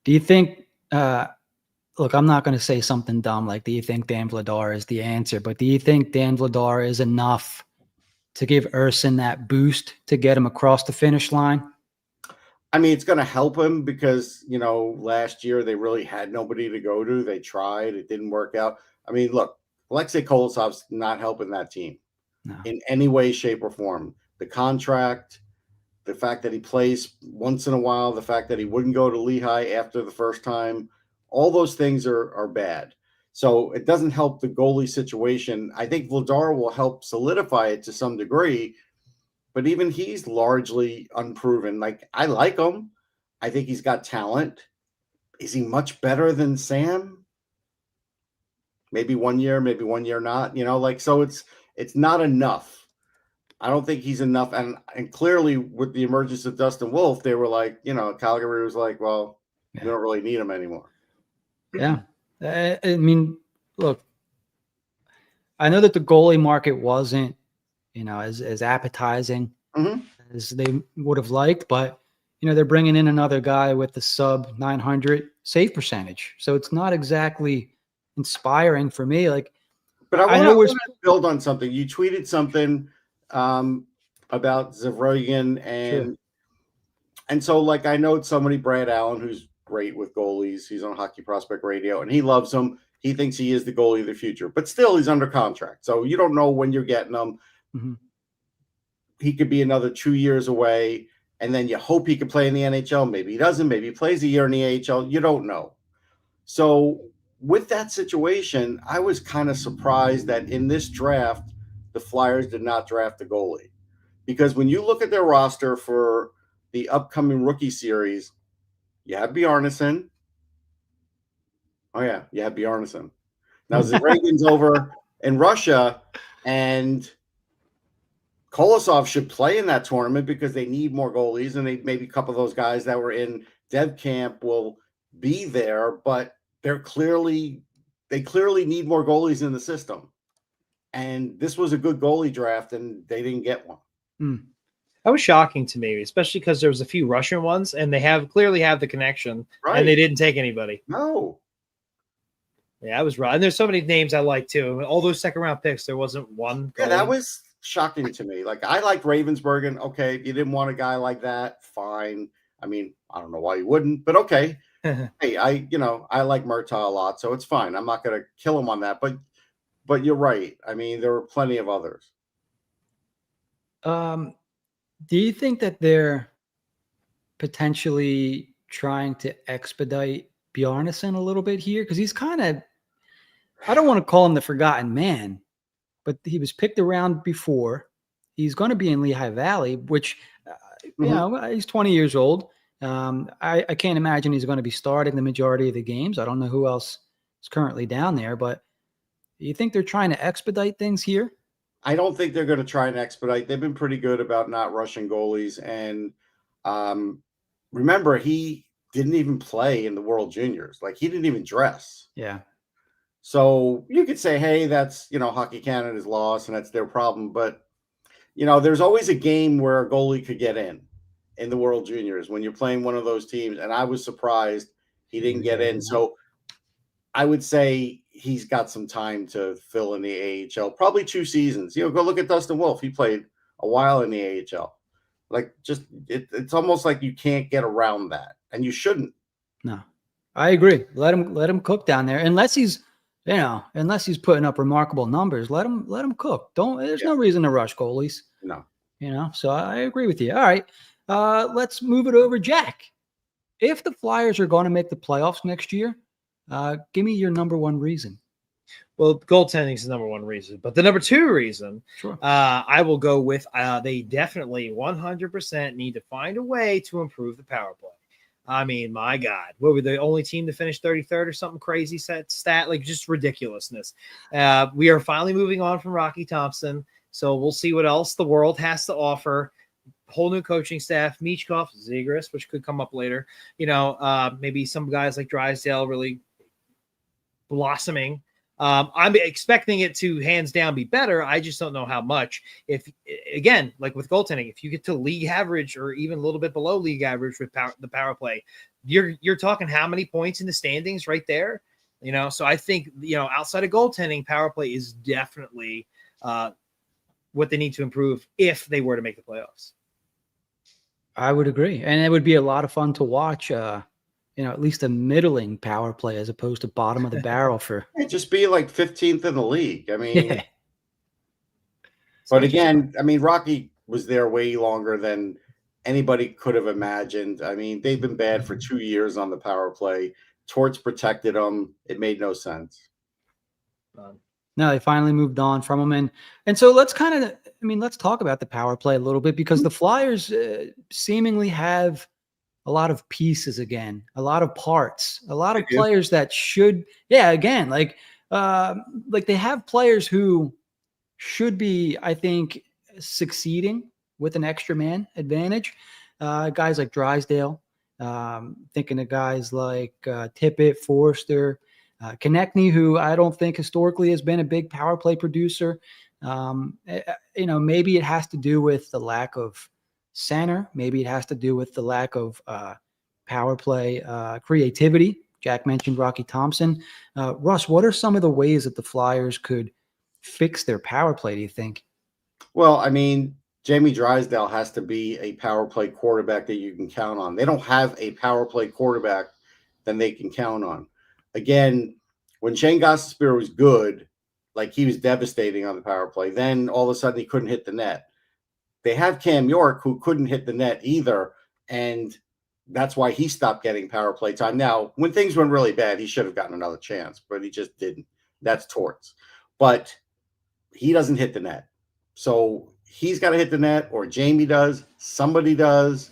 Do you think, look, I'm not going to say something dumb like, do you think Dan Vladar is the answer? But do you think Dan Vladar is enough to give Urson that boost to get him across the finish line? I mean, it's going to help him because, last year they really had nobody to go to. They tried. It didn't work out. I mean, look, Alexei Kolosov's not helping that team in any way, shape, or form. The contract, the fact that he plays once in a while, the fact that he wouldn't go to Lehigh after the first time, all those things are bad. So it doesn't help the goalie situation. I think Vladar will help solidify it to some degree, but even he's largely unproven. Like, I like him. I think he's got talent. Is he much better than Sam? Maybe 1 year, maybe 1 year not. So it's not enough. I don't think he's enough. And clearly with the emergence of Dustin Wolf, they were like, Calgary was like, well, we don't really need him anymore. Yeah. I mean, look, I know that the goalie market wasn't, as appetizing as they would have liked, but, they're bringing in another guy with the sub 900 save percentage. So it's not exactly inspiring for me. But I want to build on something. You tweeted something about Zavroyan and so I know somebody, Brad Allen, who's great with goalies. He's on Hockey Prospect Radio and he loves him. He thinks he is the goalie of the future, but still he's under contract. So you don't know when you're getting him. Mm-hmm. He could be another 2 years away. And then you hope he could play in the NHL. Maybe he doesn't. Maybe he plays a year in the AHL. You don't know. So with that situation, I was kind of surprised that in this draft, the Flyers did not draft a goalie. Because when you look at their roster for the upcoming rookie series, you have Bjarnason. Oh, yeah, you have Bjarnason. Now, Zavragin's over in Russia, and Kolosov should play in that tournament because they need more goalies, and maybe a couple of those guys that were in dev camp will be there, but they clearly need more goalies in the system. And this was a good goalie draft, and they didn't get one. That was shocking to me, especially because there was a few Russian ones, and they clearly have the connection, right? And they didn't take anybody. No. Yeah, I was right. And there's so many names I like too. All those second round picks, there wasn't one. Yeah, that was shocking to me. I liked Ravensburg, and okay, if you didn't want a guy like that, fine. I mean, I don't know why you wouldn't, but okay. Hey, I like Murtaugh a lot, so it's fine. I'm not going to kill him on that, but you're right. I mean, there were plenty of others. Do you think that they're potentially trying to expedite Bjarnason a little bit here? Because he's kind of, I don't want to call him the forgotten man, but he was picked around before. He's going to be in Lehigh Valley, which, he's 20 years old. I can't imagine he's going to be starting the majority of the games. I don't know who else is currently down there, but do you think they're trying to expedite things here? I don't think they're going to try and expedite. They've been pretty good about not rushing goalies. And remember, he didn't even play in the World Juniors. He didn't even dress. Yeah. So you could say, hey, that's, Hockey Canada's loss and that's their problem. But, there's always a game where a goalie could get in the World Juniors when you're playing one of those teams. And I was surprised he didn't get in. So I would say he's got some time to fill in the AHL, probably 2 seasons. Go look at Dustin Wolf. He played a while in the AHL. It's almost like you can't get around that, and you shouldn't. No, I agree. Let him cook down there, unless he's putting up remarkable numbers. Let him cook. There's no reason to rush goalies. No, So I agree with you. All right, let's move it over, Jack. If the Flyers are going to make the playoffs next year, give me your number one reason. Well, goaltending is the number one reason, but the number two reason, sure, I will go with they definitely 100% need to find a way to improve the power play. I mean, my God, what were the only team to finish 33rd or something crazy stat? Just ridiculousness. We are finally moving on from Rocky Thompson, so we'll see what else the world has to offer. Whole new coaching staff, Michkov, Zegras, which could come up later. Maybe some guys like Drysdale really blossoming. I'm expecting it to hands down be better. I just don't know how much. If again, like with goaltending, if you get to league average or even a little bit below league average with the power play, you're talking how many points in the standings right there. So I think outside of goaltending, power play is definitely what they need to improve if they were to make the playoffs. I would agree. And it would be a lot of fun to watch, at least a middling power play as opposed to bottom of the barrel for. Just be like 15th in the league. I mean, Yeah. But again, I mean, Rocky was there way longer than anybody could have imagined. I mean, they've been bad for 2 years on the power play. Torts protected them. It made no sense. No, they finally moved on from him. And so let's let's talk about the power play a little bit, because the Flyers seemingly have a lot of pieces again, a lot of parts, a lot of players that should, again, like they have players who should be, I think, succeeding with an extra man advantage. Guys like Drysdale, thinking of guys like Tippett, Forster, Konechny, who I don't think historically has been a big power play producer. Maybe it has to do with the lack of center. Maybe it has to do with the lack of power play creativity. Jack mentioned Rocky Thompson. Russ, what are some of the ways that the Flyers could fix their power play, do you think? Well, I mean, Jamie Drysdale has to be a power play quarterback that you can count on. They don't have a power play quarterback that they can count on. Again, when Shane Gostisbehere was good, like he was devastating on the power play, then all of a sudden he couldn't hit the net. They have Cam York, who couldn't hit the net either, and that's why he stopped getting power play time. Now, when things went really bad, he should have gotten another chance, but he just didn't. That's Torts. But he doesn't hit the net. So he's got to hit the net, or Jamie does, somebody does,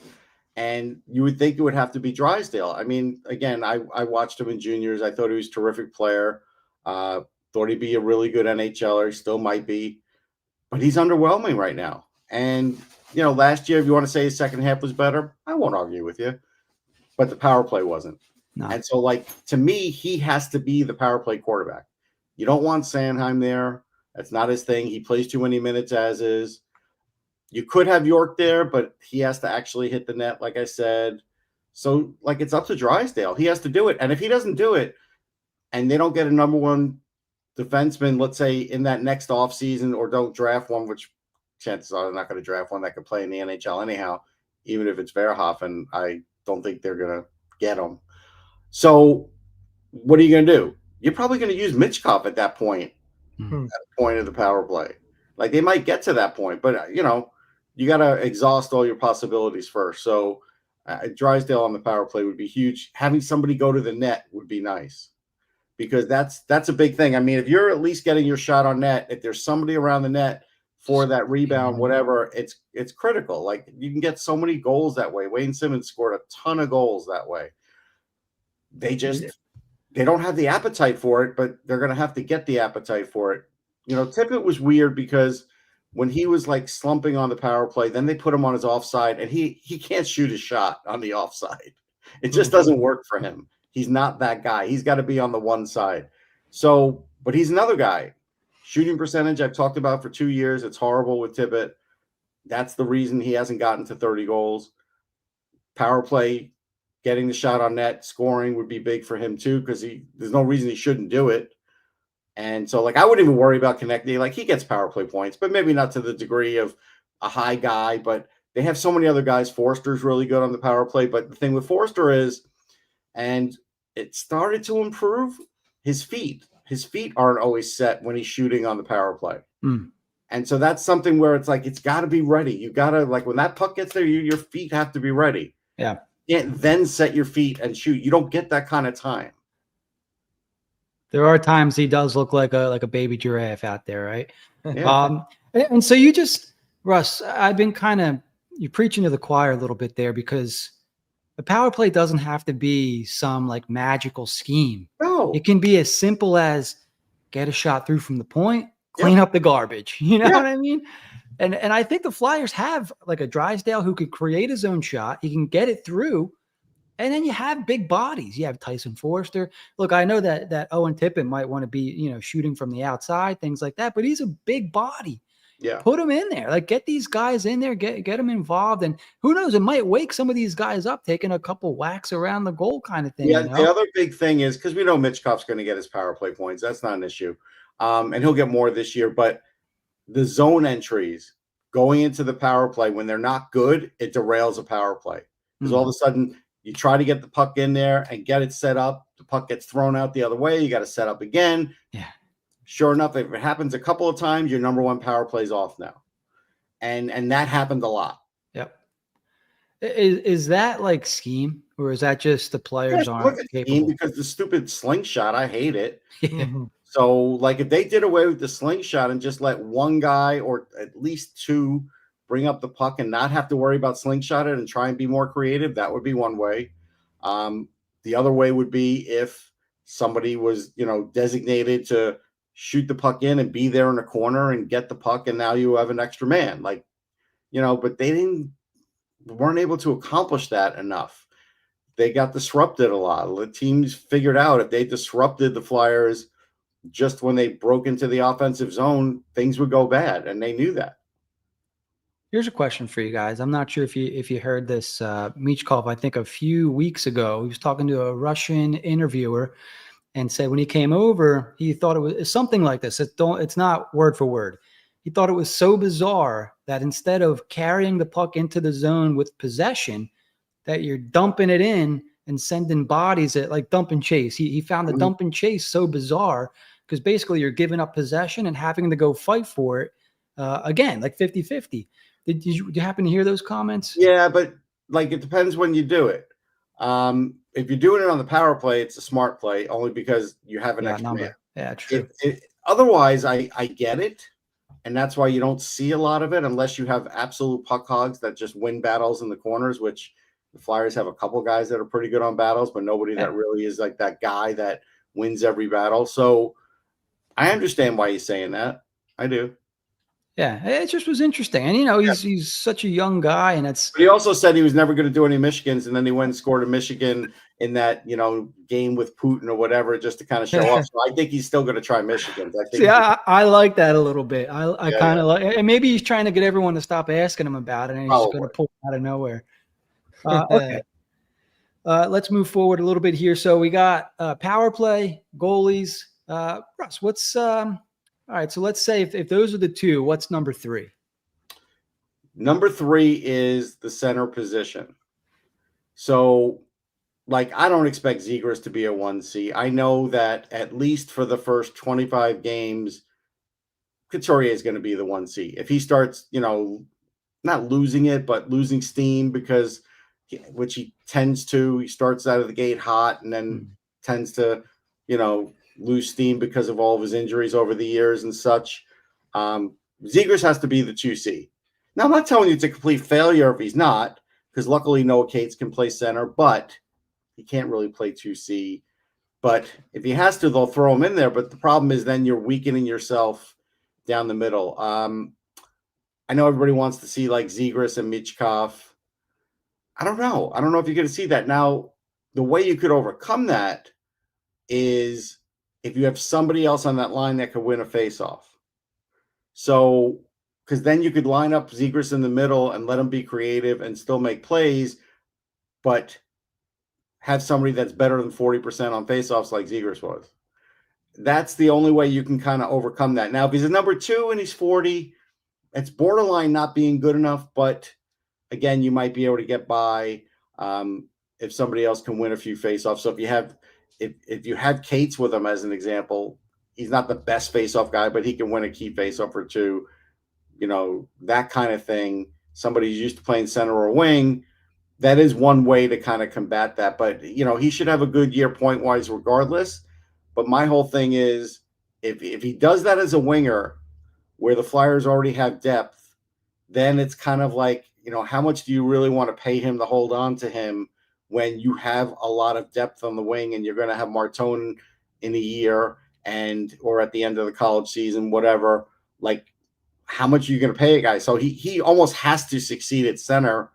and you would think it would have to be Drysdale. I mean, again, I watched him in juniors. I thought he was a terrific player. Thought he'd be a really good NHLer. He still might be, but he's underwhelming right now. And, last year, if you want to say his second half was better, I won't argue with you, but the power play wasn't. No. And so, to me, he has to be the power play quarterback. You don't want Sanheim there. That's not his thing. He plays too many minutes as is. You could have York there, but he has to actually hit the net, like I said. So, it's up to Drysdale. He has to do it. And if he doesn't do it, and they don't get a number one defenseman, let's say, in that next offseason, or don't draft one, which chances are they're not going to draft one that could play in the NHL anyhow, even if it's Verhoeven, I don't think they're going to get him. So what are you going to do? You're probably going to use Mitchkov at that point, at the point of the power play. They might get to that point, but, you got to exhaust all your possibilities first. So Drysdale on the power play would be huge. Having somebody go to the net would be nice, because that's a big thing. I mean, if you're at least getting your shot on net, if there's somebody around the net for that rebound, whatever, it's critical. You can get so many goals that way. Wayne Simmons scored a ton of goals that way. They don't have the appetite for it, but they're going to have to get the appetite for it. Tippett was weird because when he was slumping on the power play, then they put him on his offside, and he can't shoot his shot on the offside. It just doesn't work for him. He's not that guy. He's got to be on the one side. So, but he's another guy. Shooting percentage I've talked about for 2 years. It's horrible with Tippett. That's the reason he hasn't gotten to 30 goals. Power play, getting the shot on net, scoring would be big for him too, because there's no reason he shouldn't do it. And so, I wouldn't even worry about Konechny. He gets power play points, but maybe not to the degree of a high guy. But they have so many other guys. Forster's really good on the power play. But the thing with Forster is, and it started to improve, his feet. His feet aren't always set when he's shooting on the power play. And so that's something where it's it's got to be ready. You got to, when that puck gets there, your feet have to be ready. Yeah. Then set your feet and shoot. You don't get that kind of time. There are times he does look like a baby giraffe out there, right? Yeah. And so Russ, I've been you're preaching to the choir a little bit there, because the power play doesn't have to be some magical scheme. No. It can be as simple as get a shot through from the point, clean up the garbage. You know what I mean? And I think the Flyers have a Drysdale who could create his own shot. He can get it through. And then you have big bodies. You have Tyson Forster. Look, I know that Owen Tippett might want to be, shooting from the outside, things like that, but he's a big body. Yeah. Put them in there. Get these guys in there, get them involved. And who knows, it might wake some of these guys up, taking a couple whacks around the goal kind of thing. Yeah, the other big thing is, because we know Mitchkov's going to get his power play points. That's not an issue. And he'll get more this year. But the zone entries going into the power play, when they're not good, it derails a power play. Because all of a sudden you try to get the puck in there and get it set up. The puck gets thrown out the other way. You got to set up again. Yeah. Sure enough, if it happens a couple of times, your number one power play's off now. And that happened a lot. Yep. Is that like scheme, or is that just the players aren't capable? Because the stupid slingshot, I hate it. Mm-hmm. So, like, if they did away with the slingshot and just let one guy or at least two bring up the puck and not have to worry about slingshot it and try and be more creative, that would be one way. The other way would be if somebody was, designated to shoot the puck in and be there in the corner and get the puck, and now you have an extra man. Like, but they weren't able to accomplish that enough. They got disrupted a lot. The teams figured out if they disrupted the Flyers just when they broke into the offensive zone, things would go bad, and they knew that. Here's a question for you guys. I'm not sure if you heard this. Michkov, I think a few weeks ago, he was talking to a Russian interviewer and said when he came over, he thought it was something like this. It's not word for word. He thought it was so bizarre that instead of carrying the puck into the zone with possession, that you're dumping it in and sending bodies at like dump and chase. He found the dump and chase so bizarre because basically you're giving up possession and having to go fight for it again, like 50-50. Did you happen to hear those comments? Yeah, but like it depends when you do it. If you're doing it on the power play, it's a smart play only because you have an extra man. Yeah, true. Otherwise, I get it. And that's why you don't see a lot of it unless you have absolute puck hogs that just win battles in the corners, which the Flyers have a couple guys that are pretty good on battles, but nobody that really is like that guy that wins every battle. So I understand why he's saying that. I do. Yeah, it just was interesting. And, he's such a young guy. And But he also said he was never going to do any Michigans. And then he went and scored a Michigan in that, game with Putin or whatever, just to kind of show off. So I think he's still going to try Michigans. I like that a little bit. I kind of like, and maybe he's trying to get everyone to stop asking him about it. And he's just going to pull it out of nowhere. Okay. Let's move forward a little bit here. So we got power play, goalies. Russ, what's all right, so let's say if those are the two, what's number three? Number three is the center position. So, like, I don't expect Zegras to be a 1C. I know that at least for the first 25 games, Couturier is going to be the 1C. If he starts, not losing it, but losing steam because, which he tends to, he starts out of the gate hot and then tends to, lose steam because of all of his injuries over the years and such. Zegras has to be the 2C. Now, I'm not telling you it's a complete failure if he's not, because luckily Noah Cates can play center, but he can't really play 2C. But if he has to, they'll throw him in there. But the problem is then you're weakening yourself down the middle. I know everybody wants to see like Zegras and Michkov. I don't know. I don't know if you're going to see that. Now, the way you could overcome that is if you have somebody else on that line that could win a faceoff. So, because then you could line up Zegras in the middle and let him be creative and still make plays, but have somebody that's better than 40% on faceoffs like Zegras was. That's the only way you can kind of overcome that. Now, if he's a number 2 and he's 40, it's borderline not being good enough, but again, you might be able to get by if somebody else can win a few faceoffs. So if you have Cates with him as an example, he's not the best faceoff guy, but he can win a key faceoff or two, that kind of thing. Somebody who's used to playing center or wing, that is one way to kind of combat that. But, he should have a good year point-wise regardless. But my whole thing is if he does that as a winger where the Flyers already have depth, then it's kind of like, how much do you really want to pay him to hold on to him when you have a lot of depth on the wing and you're going to have Martone in a year or at the end of the college season, whatever, like how much are you going to pay a guy? So he almost has to succeed at center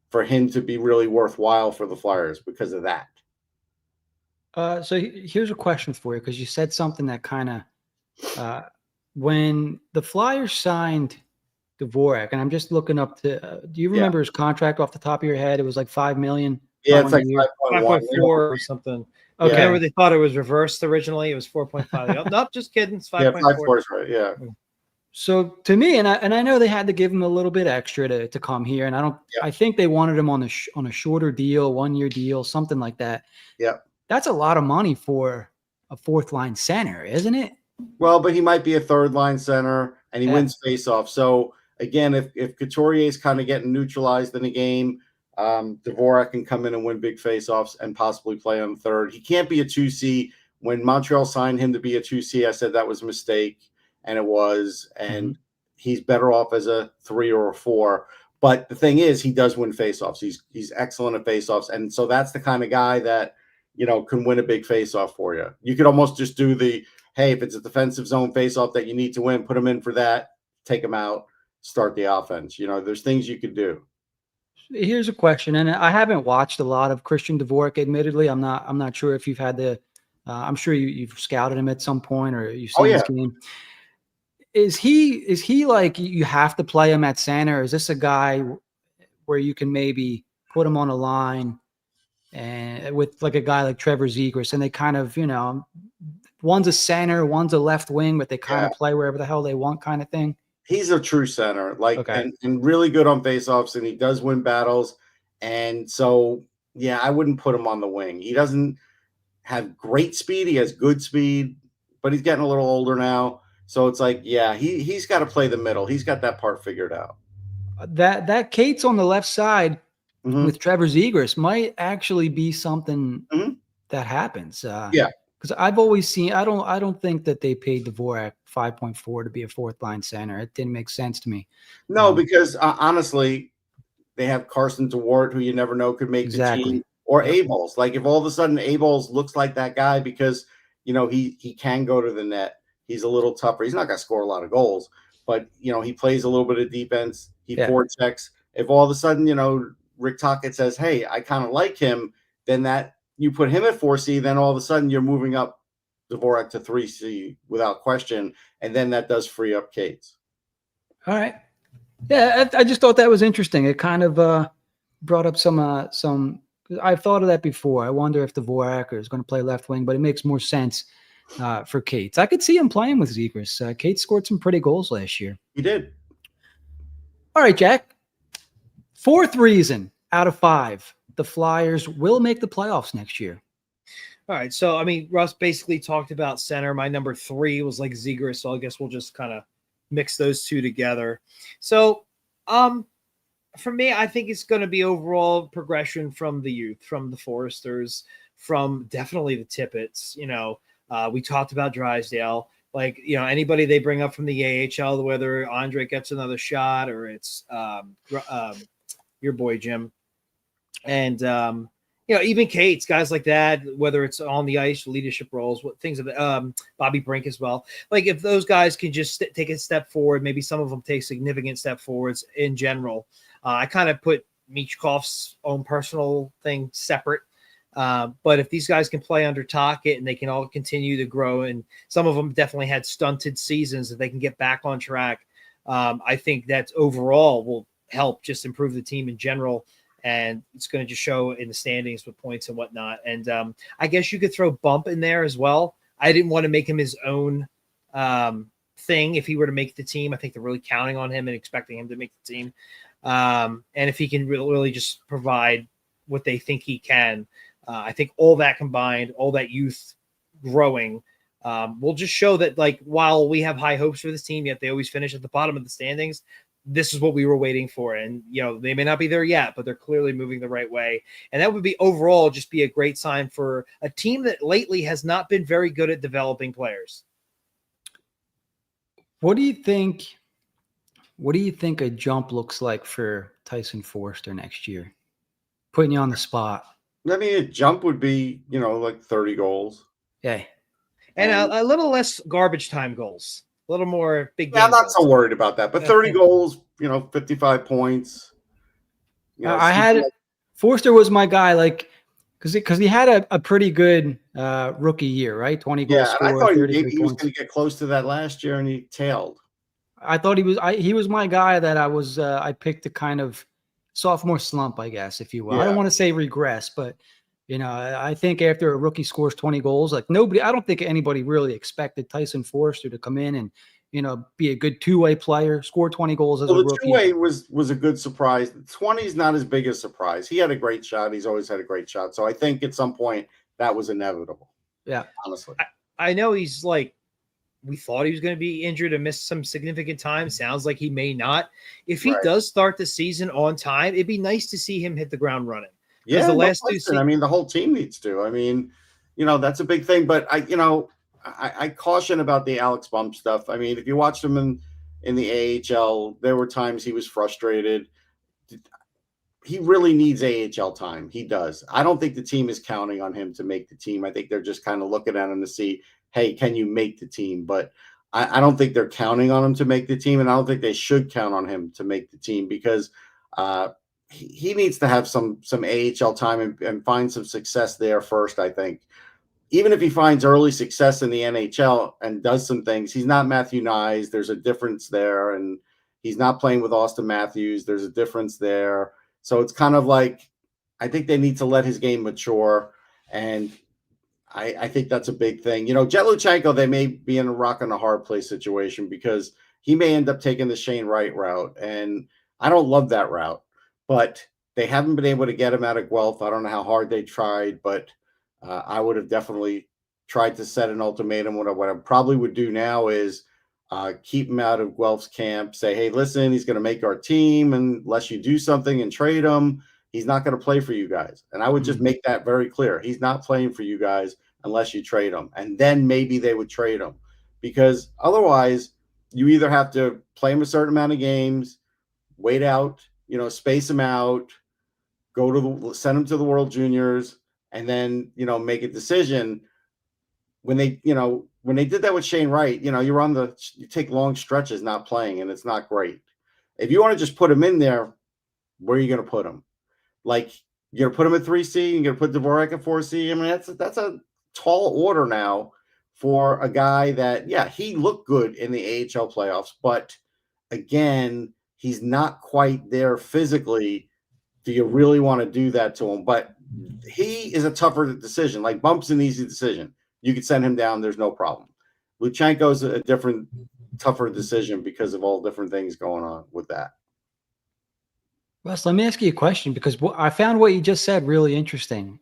for him to be really worthwhile for the Flyers because of that. So here's a question for you, because you said something that kind of when the Flyers signed Dvorak, and I'm just looking up to do you remember his contract off the top of your head? It was like $5 million. Yeah, it's like 5.4 or something. Okay. Yeah. Remember they thought it was reversed originally. It was 4.5. Nope, just kidding. It's 5.4. Yeah, 5.4 is right. Yeah. So to me, and I know they had to give him a little bit extra to come here, and I think they wanted him on a shorter deal, 1-year deal, something like that. Yeah. That's a lot of money for a fourth line center, isn't it? Well, but he might be a third line center, and he Yeah. wins faceoff. So again, if Couturier is kind of getting neutralized in a game, Dvorak can come in and win big faceoffs and possibly play on third. He can't be a 2C. When Montreal signed him to be a 2C, I said that was a mistake, and it was. And he's better off as a 3 or a 4. But the thing is, he does win faceoffs. He's excellent at faceoffs, and so that's the kind of guy that can win a big faceoff for you. You could almost just do the, hey, if it's a defensive zone faceoff that you need to win, put him in for that, take him out, start the offense. There's things you could do. Here's a question, and I haven't watched a lot of Christian Dvorak. Admittedly, I'm not sure if you've had the. I'm sure you've scouted him at some point or you've seen his game. Is he like you have to play him at center? Or is this a guy where you can maybe put him on a line and with like a guy like Trevor Zegras, and they kind of one's a center, one's a left wing, but they kind of play wherever the hell they want, kind of thing. He's a true center, and really good on faceoffs, and he does win battles. And so, I wouldn't put him on the wing. He doesn't have great speed. He has good speed, but he's getting a little older now. So it's like, he's got to play the middle. He's got that part figured out. That Kate's on the left side with Trevor Zegras might actually be something that happens. Because I've always seen, I don't think that they paid Dvorak 5.4 to be a fourth line center. It didn't make sense to me. No, because honestly, they have Carson DeWart, who you never know could make the team, or Abols. Like if all of a sudden Abols looks like that guy because he can go to the net. He's a little tougher. He's not going to score a lot of goals, but he plays a little bit of defense. He forechecks. If all of a sudden Rick Tocchet says, "Hey, I kind of like him," then that. You put him at 4C, then all of a sudden you're moving up Dvorak to 3C without question, and then that does free up Cates. All right. Yeah, I just thought that was interesting. It kind of brought up some. I've thought of that before. I wonder if Dvorak is going to play left wing, but it makes more sense for Cates. I could see him playing with Zegras. Cates scored some pretty goals last year. He did. All right, Jack. 4th reason out of 5. The Flyers will make the playoffs next year. All right. So, I mean, Russ basically talked about center. My number 3 was like Zegras. So I guess we'll just kind of mix those two together. So, for me, I think it's going to be overall progression from the youth, from the Foresters, from definitely the Tippetts. We talked about Drysdale. Like, anybody they bring up from the AHL, whether Andre gets another shot or it's your boy Jim. And, even Cates, guys like that, whether it's on the ice, leadership roles, things of Bobby Brink as well. Like if those guys can just take a step forward, maybe some of them take significant step forwards in general. I kind of put Michkov's own personal thing separate. But if these guys can play under Tocchet and they can all continue to grow, and some of them definitely had stunted seasons, that they can get back on track, I think that overall will help just improve the team in general. And it's going to just show in the standings with points and whatnot. And I guess you could throw Bump in there as well. I didn't want to make him his own thing if he were to make the team. I think they're really counting on him and expecting him to make the team. And if he can really just provide what they think he can, I think all that combined, all that youth growing, will just show that, like, while we have high hopes for this team, yet they always finish at the bottom of the standings. This is what we were waiting for. And, they may not be there yet, but they're clearly moving the right way. And that would be overall just be a great sign for a team that lately has not been very good at developing players. What do you think a jump looks like for Tyson Foerster next year? Putting you on the spot. I mean, a jump would be, like 30 goals. Yeah. And a little less garbage time goals. A little more big game. I'm not so worried about that. But 30 goals, 55 points. I had Foerster was my guy, like, because he had a pretty good rookie year, right? 20 goals. Yeah, I thought maybe he was going to get close to that last year, and he tailed. I thought he was my guy that I picked to kind of sophomore slump, I guess, if you will. Yeah. I don't want to say regress, but I think after a rookie scores 20 goals, like I don't think anybody really expected Tyson Foerster to come in be a good two-way player, score 20 goals as Well, a the rookie. two-way was a good surprise. 20 is not as big a surprise. He had a great shot. He's always had a great shot. So I think at some point that was inevitable. Yeah. Honestly. I know he's like, we thought he was going to be injured and miss some significant time. Sounds like he may not. If he does start the season on time, it'd be nice to see him hit the ground running. Yeah, the last two I mean, the whole team needs to. I mean, that's a big thing. But I caution about the Alex Bump stuff. I mean, if you watched him in the AHL, there were times he was frustrated. He really needs AHL time. He does. I don't think the team is counting on him to make the team. I think they're just kind of looking at him to see, hey, can you make the team? But I don't think they're counting on him to make the team, and I don't think they should count on him to make the team because he needs to have some AHL time and find some success there first, I think. Even if he finds early success in the NHL and does some things, he's not Matthew Nyes. There's a difference there, and he's not playing with Austin Matthews. There's a difference there. So it's kind of like I think they need to let his game mature, and I think that's a big thing. Jet Luchenko, they may be in a rock and a hard place situation because he may end up taking the Shane Wright route, and I don't love that route, but they haven't been able to get him out of Guelph. I don't know how hard they tried, but I would have definitely tried to set an ultimatum. What I probably would do now is keep him out of Guelph's camp, say, hey, listen, he's going to make our team unless you do something and trade him. He's not going to play for you guys. And I would just make that very clear. He's not playing for you guys unless you trade him. And then maybe they would trade him because otherwise you either have to play him a certain amount of games, wait out, space him out, send him to the World Juniors, and then, make a decision. When they did that with Shane Wright, you take long stretches not playing, and it's not great. If you want to just put him in there, where are you going to put him? Like, you're going to put him at 3C, you're going to put Voracek at 4C. I mean, that's a tall order now for a guy that, yeah, he looked good in the AHL playoffs, but again, he's not quite there physically. Do you really want to do that to him? But he is a tougher decision. Like, Bump's an easy decision. You could send him down. There's no problem. Luchenko's a different, tougher decision because of all different things going on with that. Russ, let me ask you a question because I found what you just said really interesting.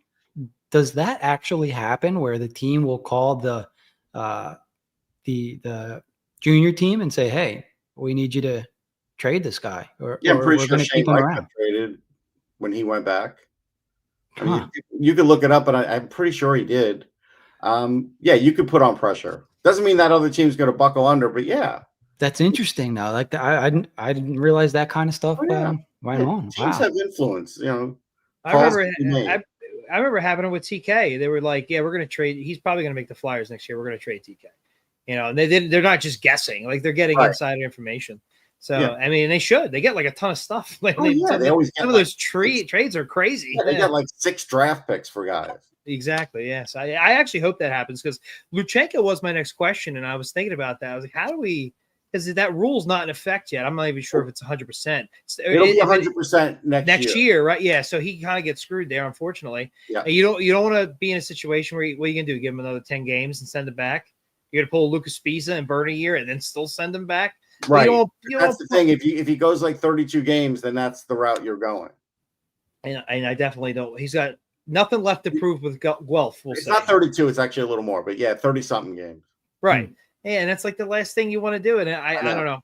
Does that actually happen where the team will call the junior team and say, hey, we need you to trade this guy? Or I'm pretty we're sure going to keep him around. Got traded when he went back. I mean, you could look it up, but I'm pretty sure he did. You could put on pressure. Doesn't mean that other team's going to buckle under, but yeah. That's interesting though. Like I didn't realize that kind of stuff. Right on. Teams have influence, I remember happening with TK. They were like, yeah, we're going to trade. He's probably going to make the Flyers next year. We're going to trade TK. And they're not just guessing. Like, they're getting insider information. So, I mean, they should. They get like a ton of stuff. Like, they always get some of those trades are crazy. Yeah, they get like 6 draft picks for guys. Exactly. Yes. I actually hope that happens because Luchenko was my next question. And I was thinking about that. I was like, how do we, because that rule's not in effect yet. I'm not even sure if it's 100%. It'll be 100% next year. Right? Yeah. So he kind of gets screwed there, unfortunately. Yeah. And you don't want to be in a situation where what are you gonna do? Give him another 10 games and send him back? You're gonna pull Lucas Pisa and burn a year and then still send him back? Right. That's the thing. If he goes like 32 games, then that's the route you're going. And I definitely don't. He's got nothing left to prove with Guelph. It's not 32. It's actually a little more, but yeah, 30 something games. Right. And that's like the last thing you want to do. And I don't know.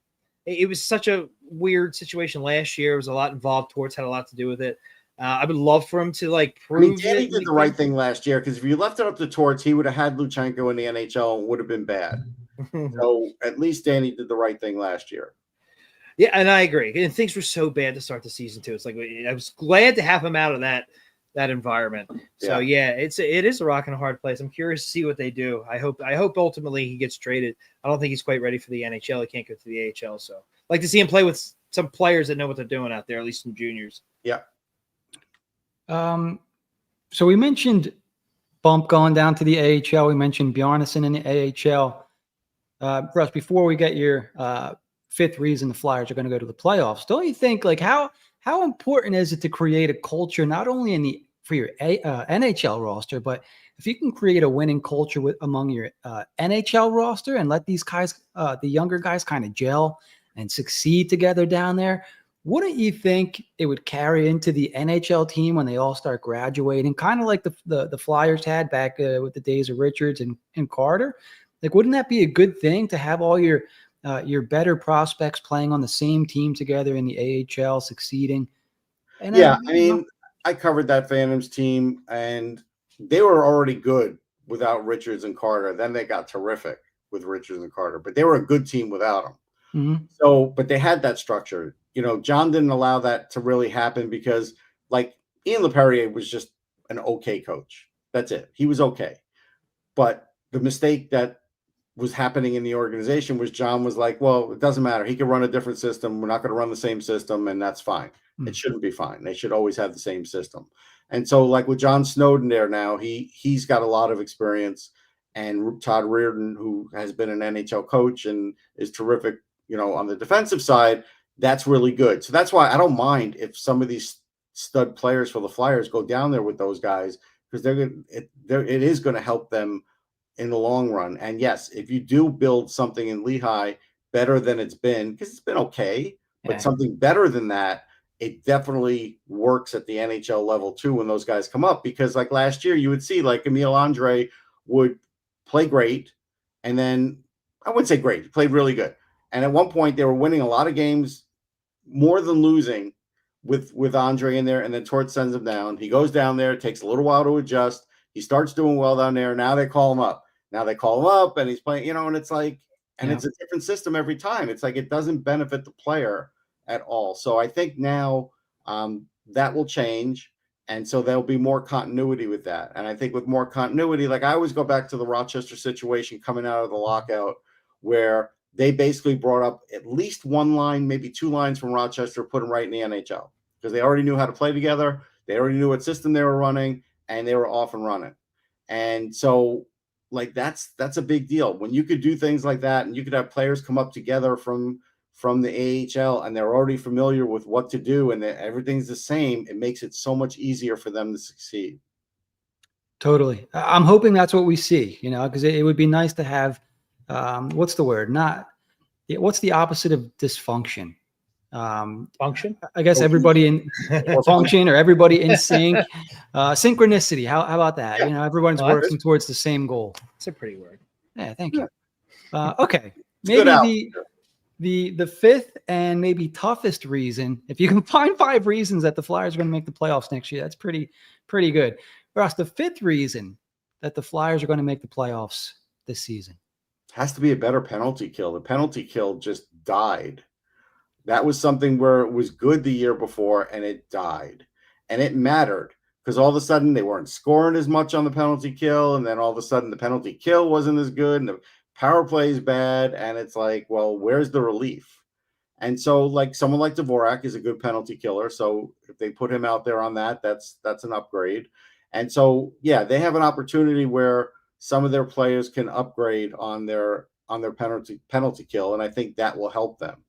It was such a weird situation last year. It was a lot involved. Torts had a lot to do with it. I would love for him to like prove. I mean, Danny did the right thing last year because if you left it up to Torts, he would have had Luchenko in the NHL and would have been bad. So at least Danny did the right thing last year. Yeah, and I agree. And things were so bad to start the season too. It's like I was glad to have him out of that environment. So it is a rock and a hard place. I'm curious to see what they do. I hope ultimately he gets traded. I don't think he's quite ready for the NHL. He can't go to the AHL. So I'd like to see him play with some players that know what they're doing out there, at least some juniors. Yeah. So we mentioned Bump going down to the AHL. We mentioned Bjarnason in the AHL. Russ, before we get your fifth reason the Flyers are going to go to the playoffs, don't you think like how important is it to create a culture not only for your NHL roster, but if you can create a winning culture among your NHL roster and let these guys, the younger guys, kind of gel and succeed together down there, wouldn't you think it would carry into the NHL team when they all start graduating, kind of like the Flyers had back with the days of Richards and Carter? Like, wouldn't that be a good thing to have all your better prospects playing on the same team together in the AHL, succeeding? And Yeah, I mean, I covered that Phantoms team, and they were already good without Richards and Carter. Then they got terrific with Richards and Carter, but they were a good team without them. Mm-hmm. So, but they had that structure. John didn't allow that to really happen because, like, Ian LePerrier was just an okay coach. That's it. He was okay. But the mistake that was happening in the organization was John was like, well, it doesn't matter. He can run a different system. We're not going to run the same system, and that's fine. It shouldn't be fine. They should always have the same system. And so, like with John Snowden there now, he's got a lot of experience. And Todd Reardon, who has been an NHL coach and is terrific, on the defensive side, that's really good. So that's why I don't mind if some of these stud players for the Flyers go down there with those guys, because it is going to help them in the long run. And yes, if you do build something in Lehigh better than it's been, because it's been okay, but something better than that, it definitely works at the NHL level too when those guys come up. Because like last year, you would see like Emile Andre would play great, and then I wouldn't say great, he played really good. And at one point, they were winning a lot of games, more than losing, with Andre in there. And then Torts sends him down. He goes down there, it takes a little while to adjust. He starts doing well down there. Now they call him up. And he's playing, and it's like, and it's a different system every time. It's like, it doesn't benefit the player at all. So I think now that will change. And so there'll be more continuity with that. And I think with more continuity, like I always go back to the Rochester situation coming out of the lockout, where they basically brought up at least one line, maybe two lines from Rochester, put them right in the NHL, because they already knew how to play together. They already knew what system they were running, and they were off and running. And so, like, that's a big deal when you could do things like that, and you could have players come up together from the AHL, and they're already familiar with what to do, and everything's the same. It makes it so much easier for them to succeed. Totally. I'm hoping that's what we see, because it would be nice to have, what's the word? What's the opposite of dysfunction? Function? I guess everybody in function, or everybody in sync. Synchronicity. How about that? Everyone's working towards the same goal. It's a pretty word. Yeah, thank you. Okay. Maybe the fifth and maybe toughest reason, if you can find 5 reasons that the Flyers are going to make the playoffs next year, that's pretty good. Ross, the fifth reason that the Flyers are going to make the playoffs this season has to be a better penalty kill. The penalty kill just died. That was something where it was good the year before, and it died. And it mattered, because all of a sudden they weren't scoring as much on the penalty kill, and then all of a sudden the penalty kill wasn't as good, and the power play is bad, and it's like, well, where's the relief? And so, like, someone like Voracek is a good penalty killer, so if they put him out there on that, that's an upgrade. And so, yeah, they have an opportunity where some of their players can upgrade on their penalty kill, and I think that will help them.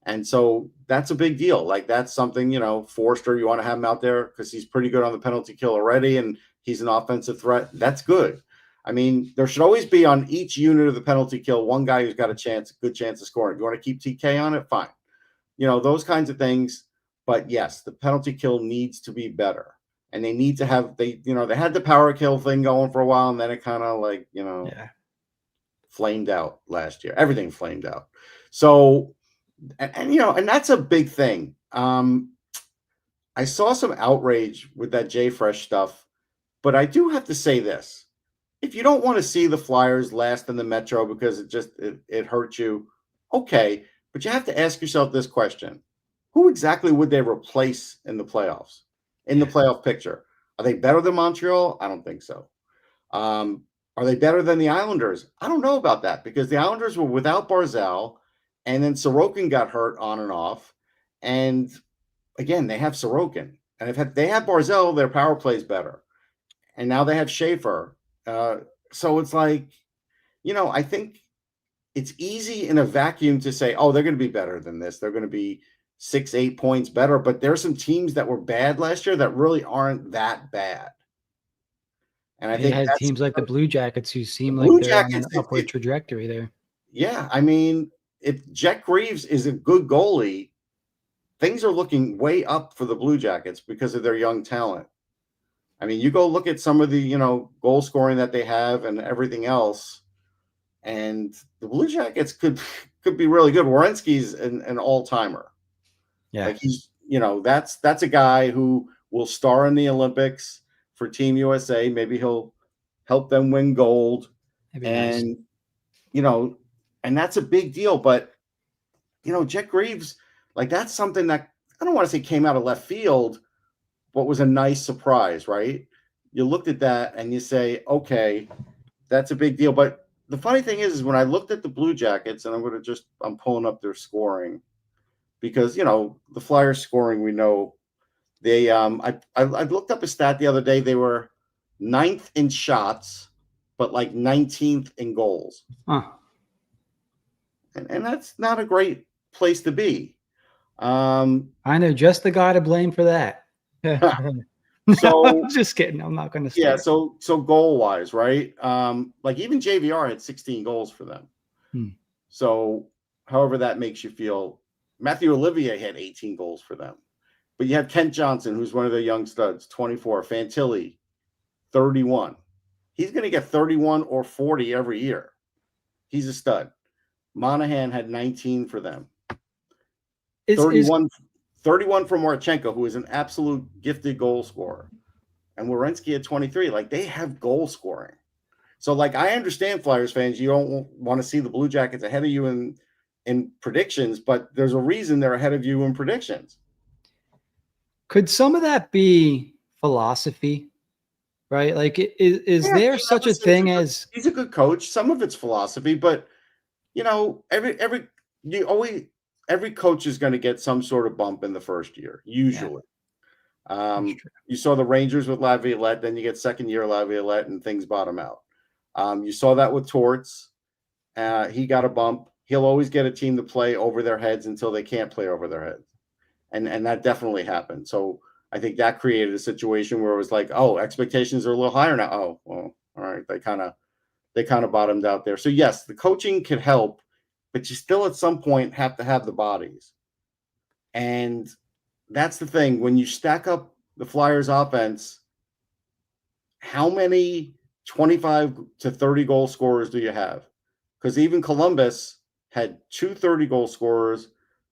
And so that's a big deal. Like, that's something, Forster, you want to have him out there because he's pretty good on the penalty kill already, and he's an offensive threat. That's good. I mean, there should always be on each unit of the penalty kill one guy who's got a good chance of scoring. You want to keep TK on it? Fine. Those kinds of things. But yes, the penalty kill needs to be better. And they need to have, they had the power kill thing going for a while, and then it kind of like, flamed out last year. Everything flamed out. So, and that's a big thing. I saw some outrage with that Jay Fresh stuff, but I do have to say this. If you don't want to see the Flyers last in the Metro because it hurts you, okay, but you have to ask yourself this question. Who exactly would they replace in the playoffs, in the playoff picture? Are they better than Montreal? I don't think so. Are they better than the Islanders? I don't know about that, because the Islanders were without Barzal, and then Sorokin got hurt on and off. And again, they have Sorokin. And if they have Barzal, their power play is better. And now they have Schaefer. So it's like, I think it's easy in a vacuum to say, oh, they're going to be better than this. They're going to be 6-8 points better. But there are some teams that were bad last year that really aren't that bad. And I He think has that's teams like the Blue Jackets who the seem like Blue they're on Jackets. an upward trajectory there. Yeah, I mean, if Jet Greaves is a good goalie, things are looking way up for the Blue Jackets because of their young talent. I mean, you go look at some of the, goal scoring that they have and everything else, and the Blue Jackets could be really good. Werenski's an all-timer. Yeah. Like he's, that's a guy who will star in the Olympics for Team USA. Maybe he'll help them win gold. That'd be And, nice. And that's a big deal. But, Jet Greaves, like that's something that I don't want to say came out of left field, but was a nice surprise, right? You looked at that and you say, okay, that's a big deal. But the funny thing is when I looked at the Blue Jackets, and I'm pulling up their scoring because, the Flyers scoring, we know they, I looked up a stat the other day. They were 9th in shots, but like 19th in goals. Huh. And that's not a great place to be. I know just the guy to blame for that. So just kidding. I'm not going to. Yeah, so goal wise, right? Like even JVR had 16 goals for them. So however that makes you feel, Matthew Olivier had 18 goals for them. But you have Kent Johnson, who's one of their young studs, 24. Fantilli, 31. He's going to get 31 or 40 every year. He's a stud. Monahan had 19 for them. 31 from Marchenko, who is an absolute gifted goal scorer. And Werenski at 23. Like, they have goal scoring. So, like, I understand, Flyers fans, you don't want to see the Blue Jackets ahead of you in predictions, but there's a reason they're ahead of you in predictions. Could some of that be philosophy, right? Like, is there such a thing as... He's a good coach. Some of it's philosophy, but, every coach is going to get some sort of bump in the first year, usually. Yeah. You saw the Rangers with Laviolette, then you get second year Laviolette and things bottom out. You saw that with Torts. He got a bump. He'll always get a team to play over their heads until they can't play over their heads. And that definitely happened. So I think that created a situation where it was like, oh, expectations are a little higher now. Oh, well, all right. They kind of bottomed out there. So yes, the coaching could help, but you still at some point have to have the bodies. And that's the thing. When you stack up the Flyers offense, how many 25 to 30 goal scorers do you have? Because even Columbus had 2 30-goal scorers,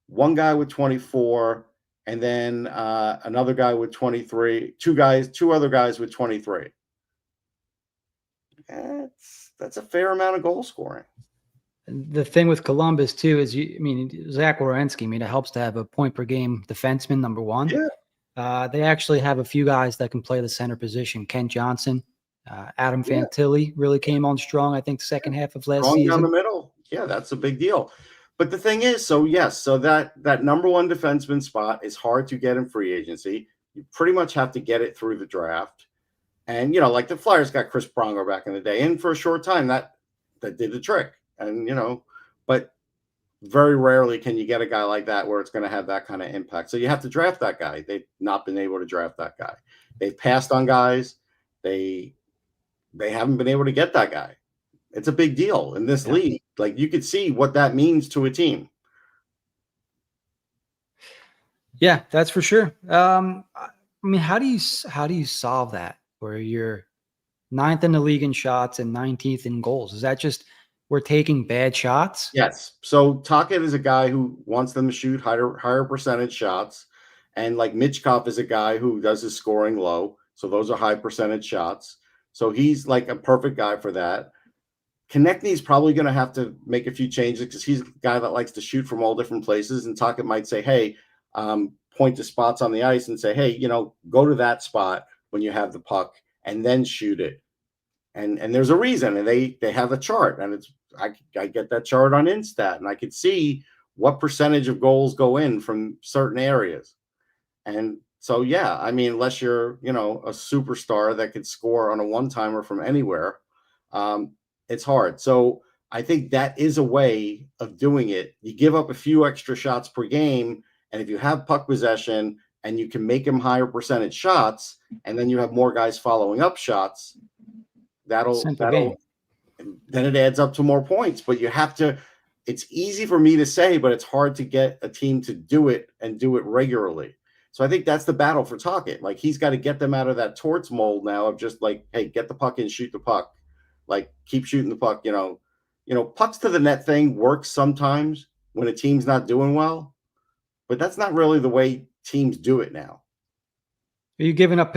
one guy with 24, and then another guy with 23, two other guys with 23. That's a fair amount of goal scoring. The thing with Columbus, too, is, Zach Werenski, it helps to have a point-per-game defenseman, number one. Yeah. They actually have a few guys that can play the center position. Kent Johnson, Adam Fantilli really came on strong, I think, the second half of last season. Down the middle. Yeah, that's a big deal. But the thing is, so that number one defenseman spot is hard to get in free agency. You pretty much have to get it through the draft. And, like the Flyers got Chris Pronger back in the day. And for a short time, that did the trick. And, but very rarely can you get a guy like that where it's going to have that kind of impact. So you have to draft that guy. They've not been able to draft that guy. They've passed on guys. They haven't been able to get that guy. It's a big deal in this league. Like, you could see what that means to a team. Yeah, that's for sure. How do you solve that where you're 9th in the league in shots and 19th in goals? Is that just we're taking bad shots? Yes. So Tocchet is a guy who wants them to shoot higher percentage shots. And like Mitchkov is a guy who does his scoring low. So those are high percentage shots. So he's like a perfect guy for that. Konechny's probably going to have to make a few changes because he's a guy that likes to shoot from all different places. And Tocchet might say, hey, point to spots on the ice and say, hey, go to that spot when you have the puck and then shoot it. And there's a reason. And they have a chart. And I get that chart on Instat. And I could see what percentage of goals go in from certain areas. And so, yeah, unless you're, a superstar that could score on a one-timer from anywhere, it's hard. So I think that is a way of doing it. You give up a few extra shots per game, and if you have puck possession and you can make them higher percentage shots, and then you have more guys following up shots, Simple game. then it adds up to more points. But you have to. It's easy for me to say, but it's hard to get a team to do it and do it regularly. So I think that's the battle for Tocchet. Like, he's got to get them out of that Torts mold now of just like, hey, get the puck and shoot the puck. Like, keep shooting the puck. Pucks to the net thing works sometimes when a team's not doing well, but that's not really the way teams do it now. Are you giving up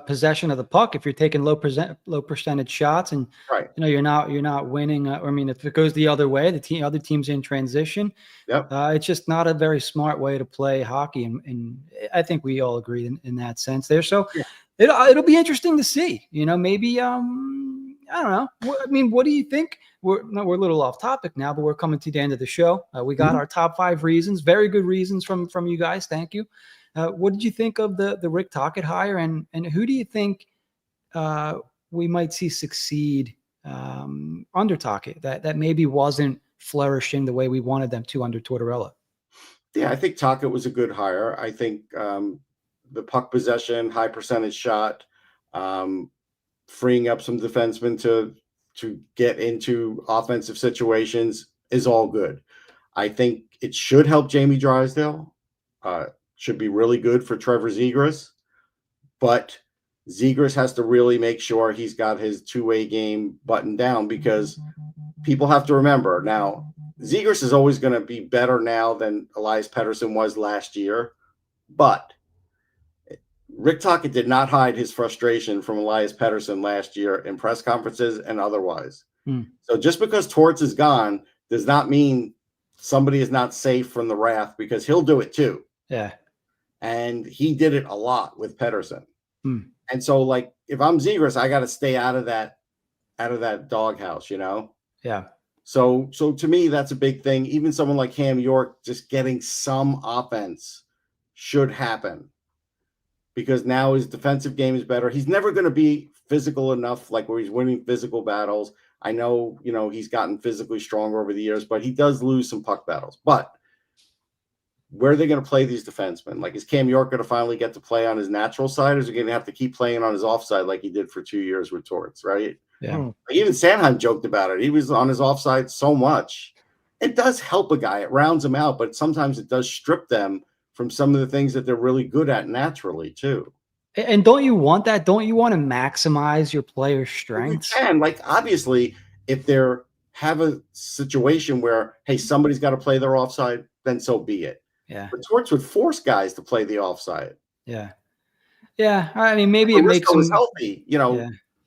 possession of the puck if you're taking low percentage shots and Right. you're not winning? If it goes the other way, other team's in transition. Yep. It's just not a very smart way to play hockey, and I think we all agree in that sense there. So yeah. It'll be interesting to see. Maybe I don't know. What do you think? We're a little off topic now, but we're coming to the end of the show. We got our top 5 reasons, very good reasons from you guys. Thank you. What did you think of the Rick Tocchet hire, and who do you think we might see succeed under Tocchet that maybe wasn't flourishing the way we wanted them to under Tortorella? Yeah, I think Tocchet was a good hire. I think the puck possession, high percentage shot, freeing up some defensemen to get into offensive situations is all good. I think it should help Jamie Drysdale. Should be really good for Trevor Zegras, but Zegras has to really make sure he's got his two-way game buttoned down, because people have to remember now, Zegras is always going to be better now than Elias Pettersson was last year, but Rick Tocchet did not hide his frustration from Elias Pettersson last year in press conferences and otherwise. So just because Torts is gone does not mean somebody is not safe from the wrath, because he'll do it too. Yeah. And he did it a lot with Pettersson. And so, like, if I'm Zegras, I got to stay out of that doghouse, Yeah. So to me, that's a big thing. Even someone like Cam York, just getting some offense should happen, because now his defensive game is better. He's never going to be physical enough, like where he's winning physical battles. I know, he's gotten physically stronger over the years, but he does lose some puck battles. But where are they going to play these defensemen? Like, is Cam York going to finally get to play on his natural side, or is he going to have to keep playing on his offside like he did for 2 years with Torts, right? Yeah. Even Sanheim joked about it. He was on his offside so much. It does help a guy. It rounds him out, but sometimes it does strip them from some of the things that they're really good at naturally too. And don't you want that? Don't you want to maximize your player's strengths? You can. Like, obviously, if they have a situation where, hey, somebody's got to play their offside, then so be it. Yeah. But Torts would force guys to play the offside. Yeah. Yeah. Maybe it makes him healthy.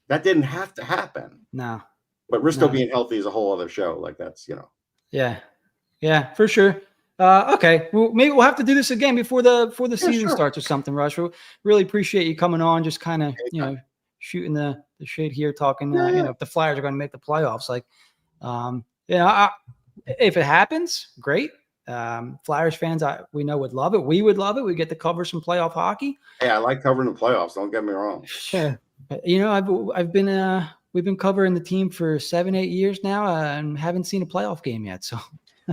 That didn't have to happen. No. But Risto being healthy is a whole other show. Like, that's, Yeah. Yeah, for sure. Okay. Well, maybe we'll have to do this again before the season starts or something, Rush. We really appreciate you coming on, just kind of, shooting the shade here, talking, if the Flyers are going to make the playoffs. Like, if it happens, great. Flyers fans, we know would love it. We would love it. We get to cover some playoff hockey. Hey, I like covering the playoffs. Don't get me wrong. Sure. We've been covering the team for 7-8 years now, and haven't seen a playoff game yet. So,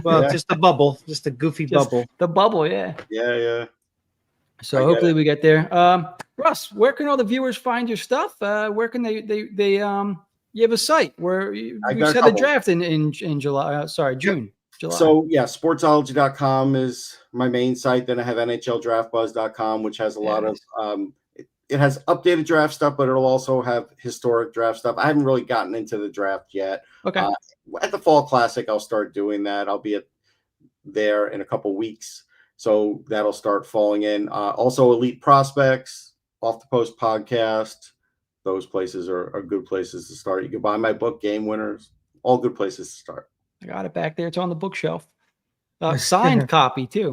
just a bubble, just a goofy bubble. The bubble, yeah. Yeah. So hopefully we get there. Russ, where can all the viewers find your stuff? Where can they you have a site where you said the draft in July. June. July. So sportsology.com is my main site. Then I have NHLDraftBuzz.com, which has a lot of it has updated draft stuff, but it'll also have historic draft stuff. I haven't really gotten into the draft yet. Okay. At the Fall Classic, I'll start doing that. I'll be there in a couple weeks, so that'll start falling in. Also, Elite Prospects, Off the Post podcast. Those places are good places to start. You can buy my book, Game Winners. All good places to start. I got it back there. It's on the bookshelf. Signed copy too.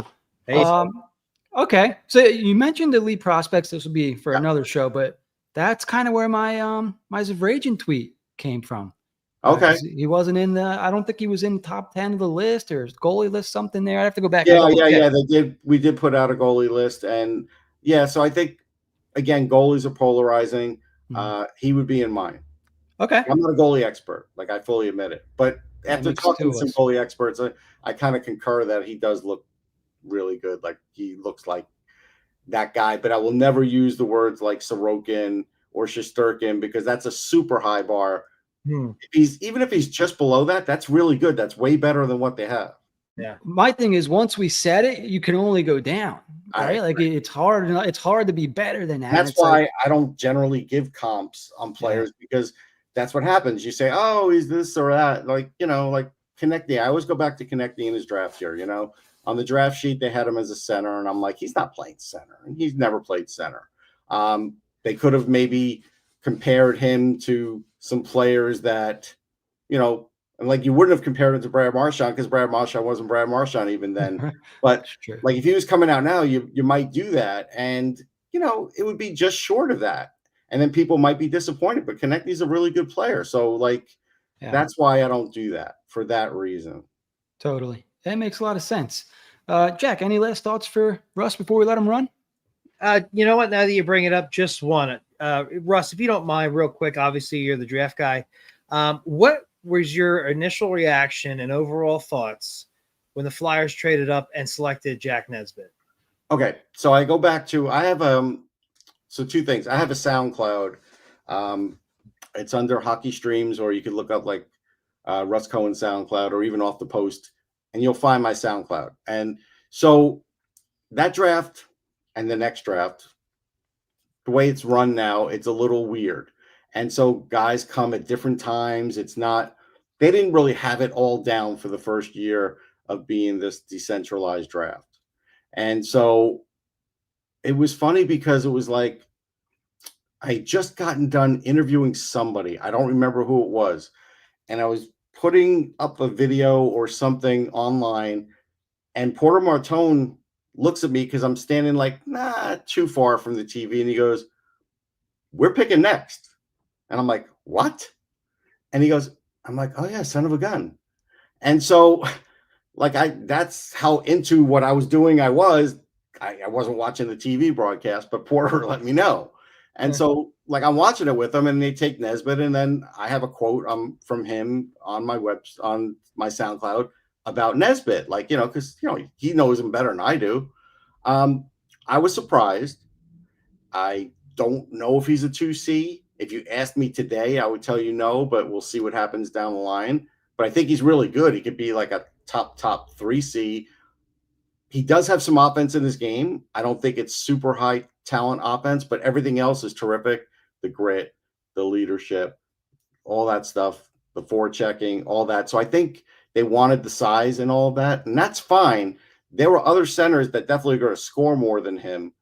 Okay. So you mentioned Elite Prospects. This will be for another show, but that's kind of where my Zavragin tweet came from. Okay. He wasn't in I don't think he was in top 10 of the list or goalie list, something there. I have to go back. Yeah. We did put out a goalie list, and so I think, again, goalies are polarizing. He would be in mine. Okay. I'm not a goalie expert, like, I fully admit it, but after talking to some goalie experts, I kind of concur that he does look really good. Like, he looks like that guy, but I will never use the words like Sorokin or Shesterkin, because that's a super high bar. Hmm. Even if he's just below that, that's really good. That's way better than what they have. Yeah. My thing is, once we set it, you can only go down, right? Like it's hard. It's hard to be better than that. That's why I don't generally give comps on players, because that's what happens. You say, oh, he's this or that. Like, like Konechny. I always go back to Konechny in his draft year. On the draft sheet, they had him as a center, and I'm like, he's not playing center. And he's never played center. They could have maybe compared him to some players that, and like you wouldn't have compared him to Brad Marchand, because Brad Marchand wasn't Brad Marchand even then. But like if he was coming out now, you might do that, and it would be just short of that, and then people might be disappointed. But Konechny's a really good player, so like that's why I don't do that, for that reason. Totally, that makes a lot of sense. Jack, any last thoughts for Russ before we let him run? You know what? Now that you bring it up, just one. Russ, if you don't mind, real quick. Obviously, you're the draft guy. What was your initial reaction and overall thoughts when the Flyers traded up and selected Jack Nesbitt? Okay, so I go back to I have so two things. I have a SoundCloud. It's under Hockey Streams, or you could look up like Russ Cohen SoundCloud, or even Off the Post, and you'll find my SoundCloud. And so that draft and the next draft, the way it's run now, it's a little weird. And so guys come at different times. They didn't really have it all down for the first year of being this decentralized draft. And so it was funny, because it was like, I had just gotten done interviewing somebody. I don't remember who it was. And I was putting up a video or something online, and Porter Martone looks at me, because I'm standing like not too far from the TV, and he goes, "We're picking next." And I'm like, "What?" And he goes, I'm like, "Oh yeah, son of a gun." And so like that's how into what I was doing I was. I wasn't watching the TV broadcast, but Porter let me know. And so like I'm watching it with them, and they take Nesbitt, and then I have a quote from him on my on my SoundCloud about Nesbitt, like, because he knows him better than I do. I was surprised. I don't know if he's a 2C. If you asked me today, I would tell you no, but we'll see what happens down the line. But I think he's really good. He could be like a top 3C. He does have some offense in his game. I don't think it's super high talent offense, but everything else is terrific. The grit, the leadership, all that stuff, the forechecking, all that. So I think they wanted the size and all of that, and that's fine. There were other centers that definitely are going to score more than him.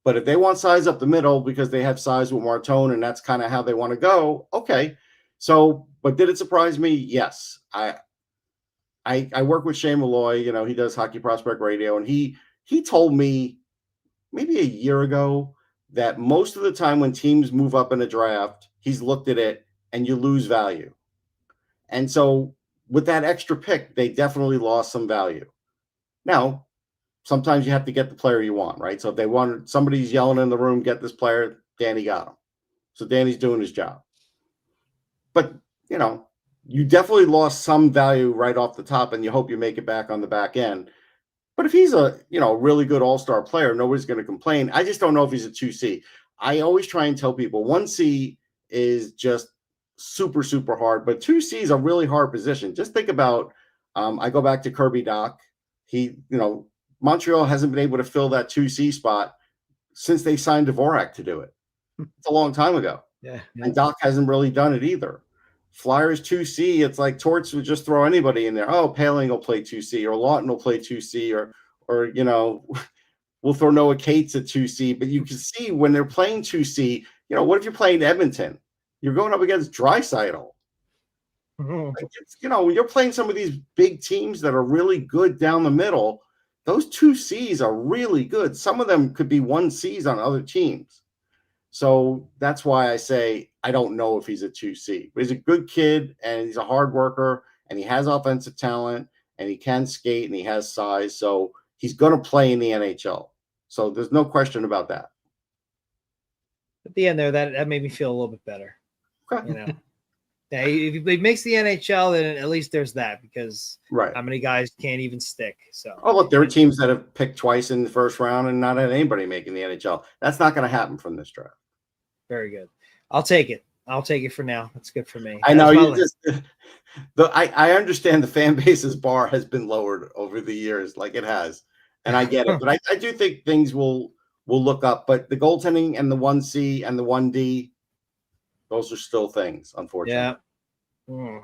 But if they want size up the middle because they have size with Martone, and that's kind of how they want to go, okay. So, but did it surprise me? Yes. I work with Shane Malloy. He does Hockey Prospect Radio, and he told me maybe a year ago that most of the time when teams move up in a draft, he's looked at it and you lose value. And so with that extra pick, they definitely lost some value. Now, sometimes you have to get the player you want, right? So if they want, somebody's yelling in the room, get this player, Danny got him. So Danny's doing his job. But, you definitely lost some value right off the top, and you hope you make it back on the back end. But if he's a, really good all-star player, nobody's going to complain. I just don't know if he's a 2C. I always try and tell people 1C is just super, super hard, but 2C is a really hard position. Just think about, I go back to Kirby Dach. He, Montreal hasn't been able to fill that 2C spot since they signed Voracek to do it. It's a long time ago. Yeah. And Dach hasn't really done it either. Flyers 2C, it's like Torts would just throw anybody in there. Oh, Paling will play 2C, or Lawton will play 2C, or we'll throw Noah Cates at 2C. But you can see when they're playing 2C, what if you're playing Edmonton? You're going up against Draisaitl. Like when you're playing some of these big teams that are really good down the middle, those 2Cs are really good. Some of them could be 1Cs on other teams. So that's why I say I don't know if he's a 2C. But he's a good kid, and he's a hard worker, and he has offensive talent, and he can skate, and he has size. So he's going to play in the NHL. So there's no question about that. At the end there, that made me feel a little bit better. Okay. Yeah, if he makes the NHL, then at least there's that, because right. How many guys can't even stick? So look, there are teams that have picked twice in the first round and not had anybody making the NHL. That's not going to happen from this draft. Very good. I'll take it. I'll take it for now. That's good for me. I know you just. I understand the fan base's bar has been lowered over the years, like it has, and I get it. But I do think things will look up. But the goaltending and the 1C and the 1D, those are still things, unfortunately. Yeah. Mm.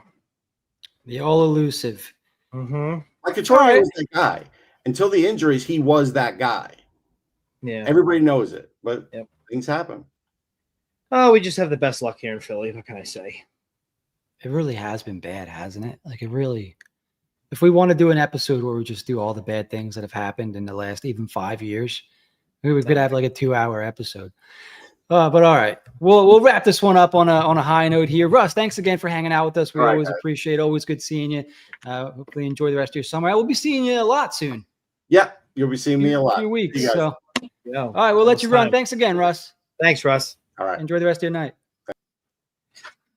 The all elusive. Mm-hmm. Like Couturier was that guy. Until the injuries, he was that guy. Yeah. Everybody knows it, but things happen. Oh, we just have the best luck here in Philly. What can I say? It really has been bad, hasn't it? Like it really. If we want to do an episode where we just do all the bad things that have happened in the last even 5 years, we could have like a 2-hour episode. But all right, we'll wrap this one up on a high note here. Russ, thanks again for hanging out with us. We always appreciate it. Always good seeing you. Hopefully enjoy the rest of your summer. I will be seeing you a lot soon. Yeah, you'll be seeing me a lot. A few weeks. So, yeah. All right, we'll let you run. Thanks again, Russ. Thanks, Russ. All right. Enjoy the rest of your night.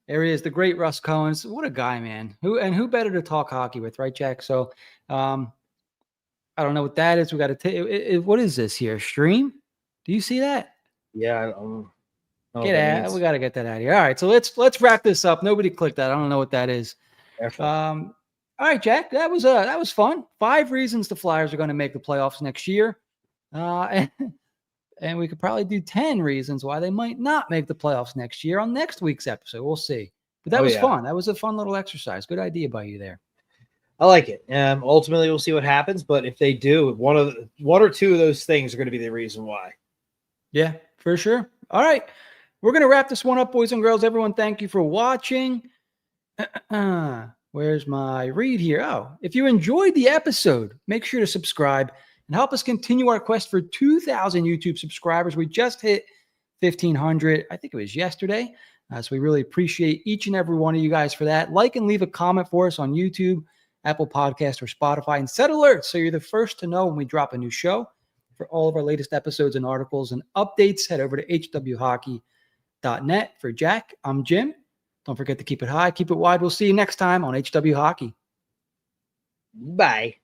There he is, the great Russ Cohen. What a guy, man. Who better to talk hockey with, right, Jack? So, I don't know what that is. We got to take. What is this here? Stream? Do you see that? Yeah. Get out. We got to get that out of here. All right, so let's wrap this up. Nobody clicked that. I don't know what that is. All right, Jack. That was fun. 5 reasons the Flyers are going to make the playoffs next year, and we could probably do 10 reasons why they might not make the playoffs next year on next week's episode. We'll see. But that was fun. That was a fun little exercise. Good idea by you there. I like it. Ultimately, we'll see what happens. But if they do, one or two of those things are going to be the reason why. Yeah, for sure. All right. We're going to wrap this one up, boys and girls. Everyone, thank you for watching. Where's my read here? Oh, if you enjoyed the episode, make sure to subscribe and help us continue our quest for 2,000 YouTube subscribers. We just hit 1,500. I think it was yesterday. So we really appreciate each and every one of you guys for that. Like and leave a comment for us on YouTube, Apple Podcast, or Spotify, and set alerts so you're the first to know when we drop a new show. For all of our latest episodes and articles and updates, head over to hwhockey.net. For Jack, I'm Jim. Don't forget to keep it high, keep it wide. We'll see you next time on HW Hockey. Bye.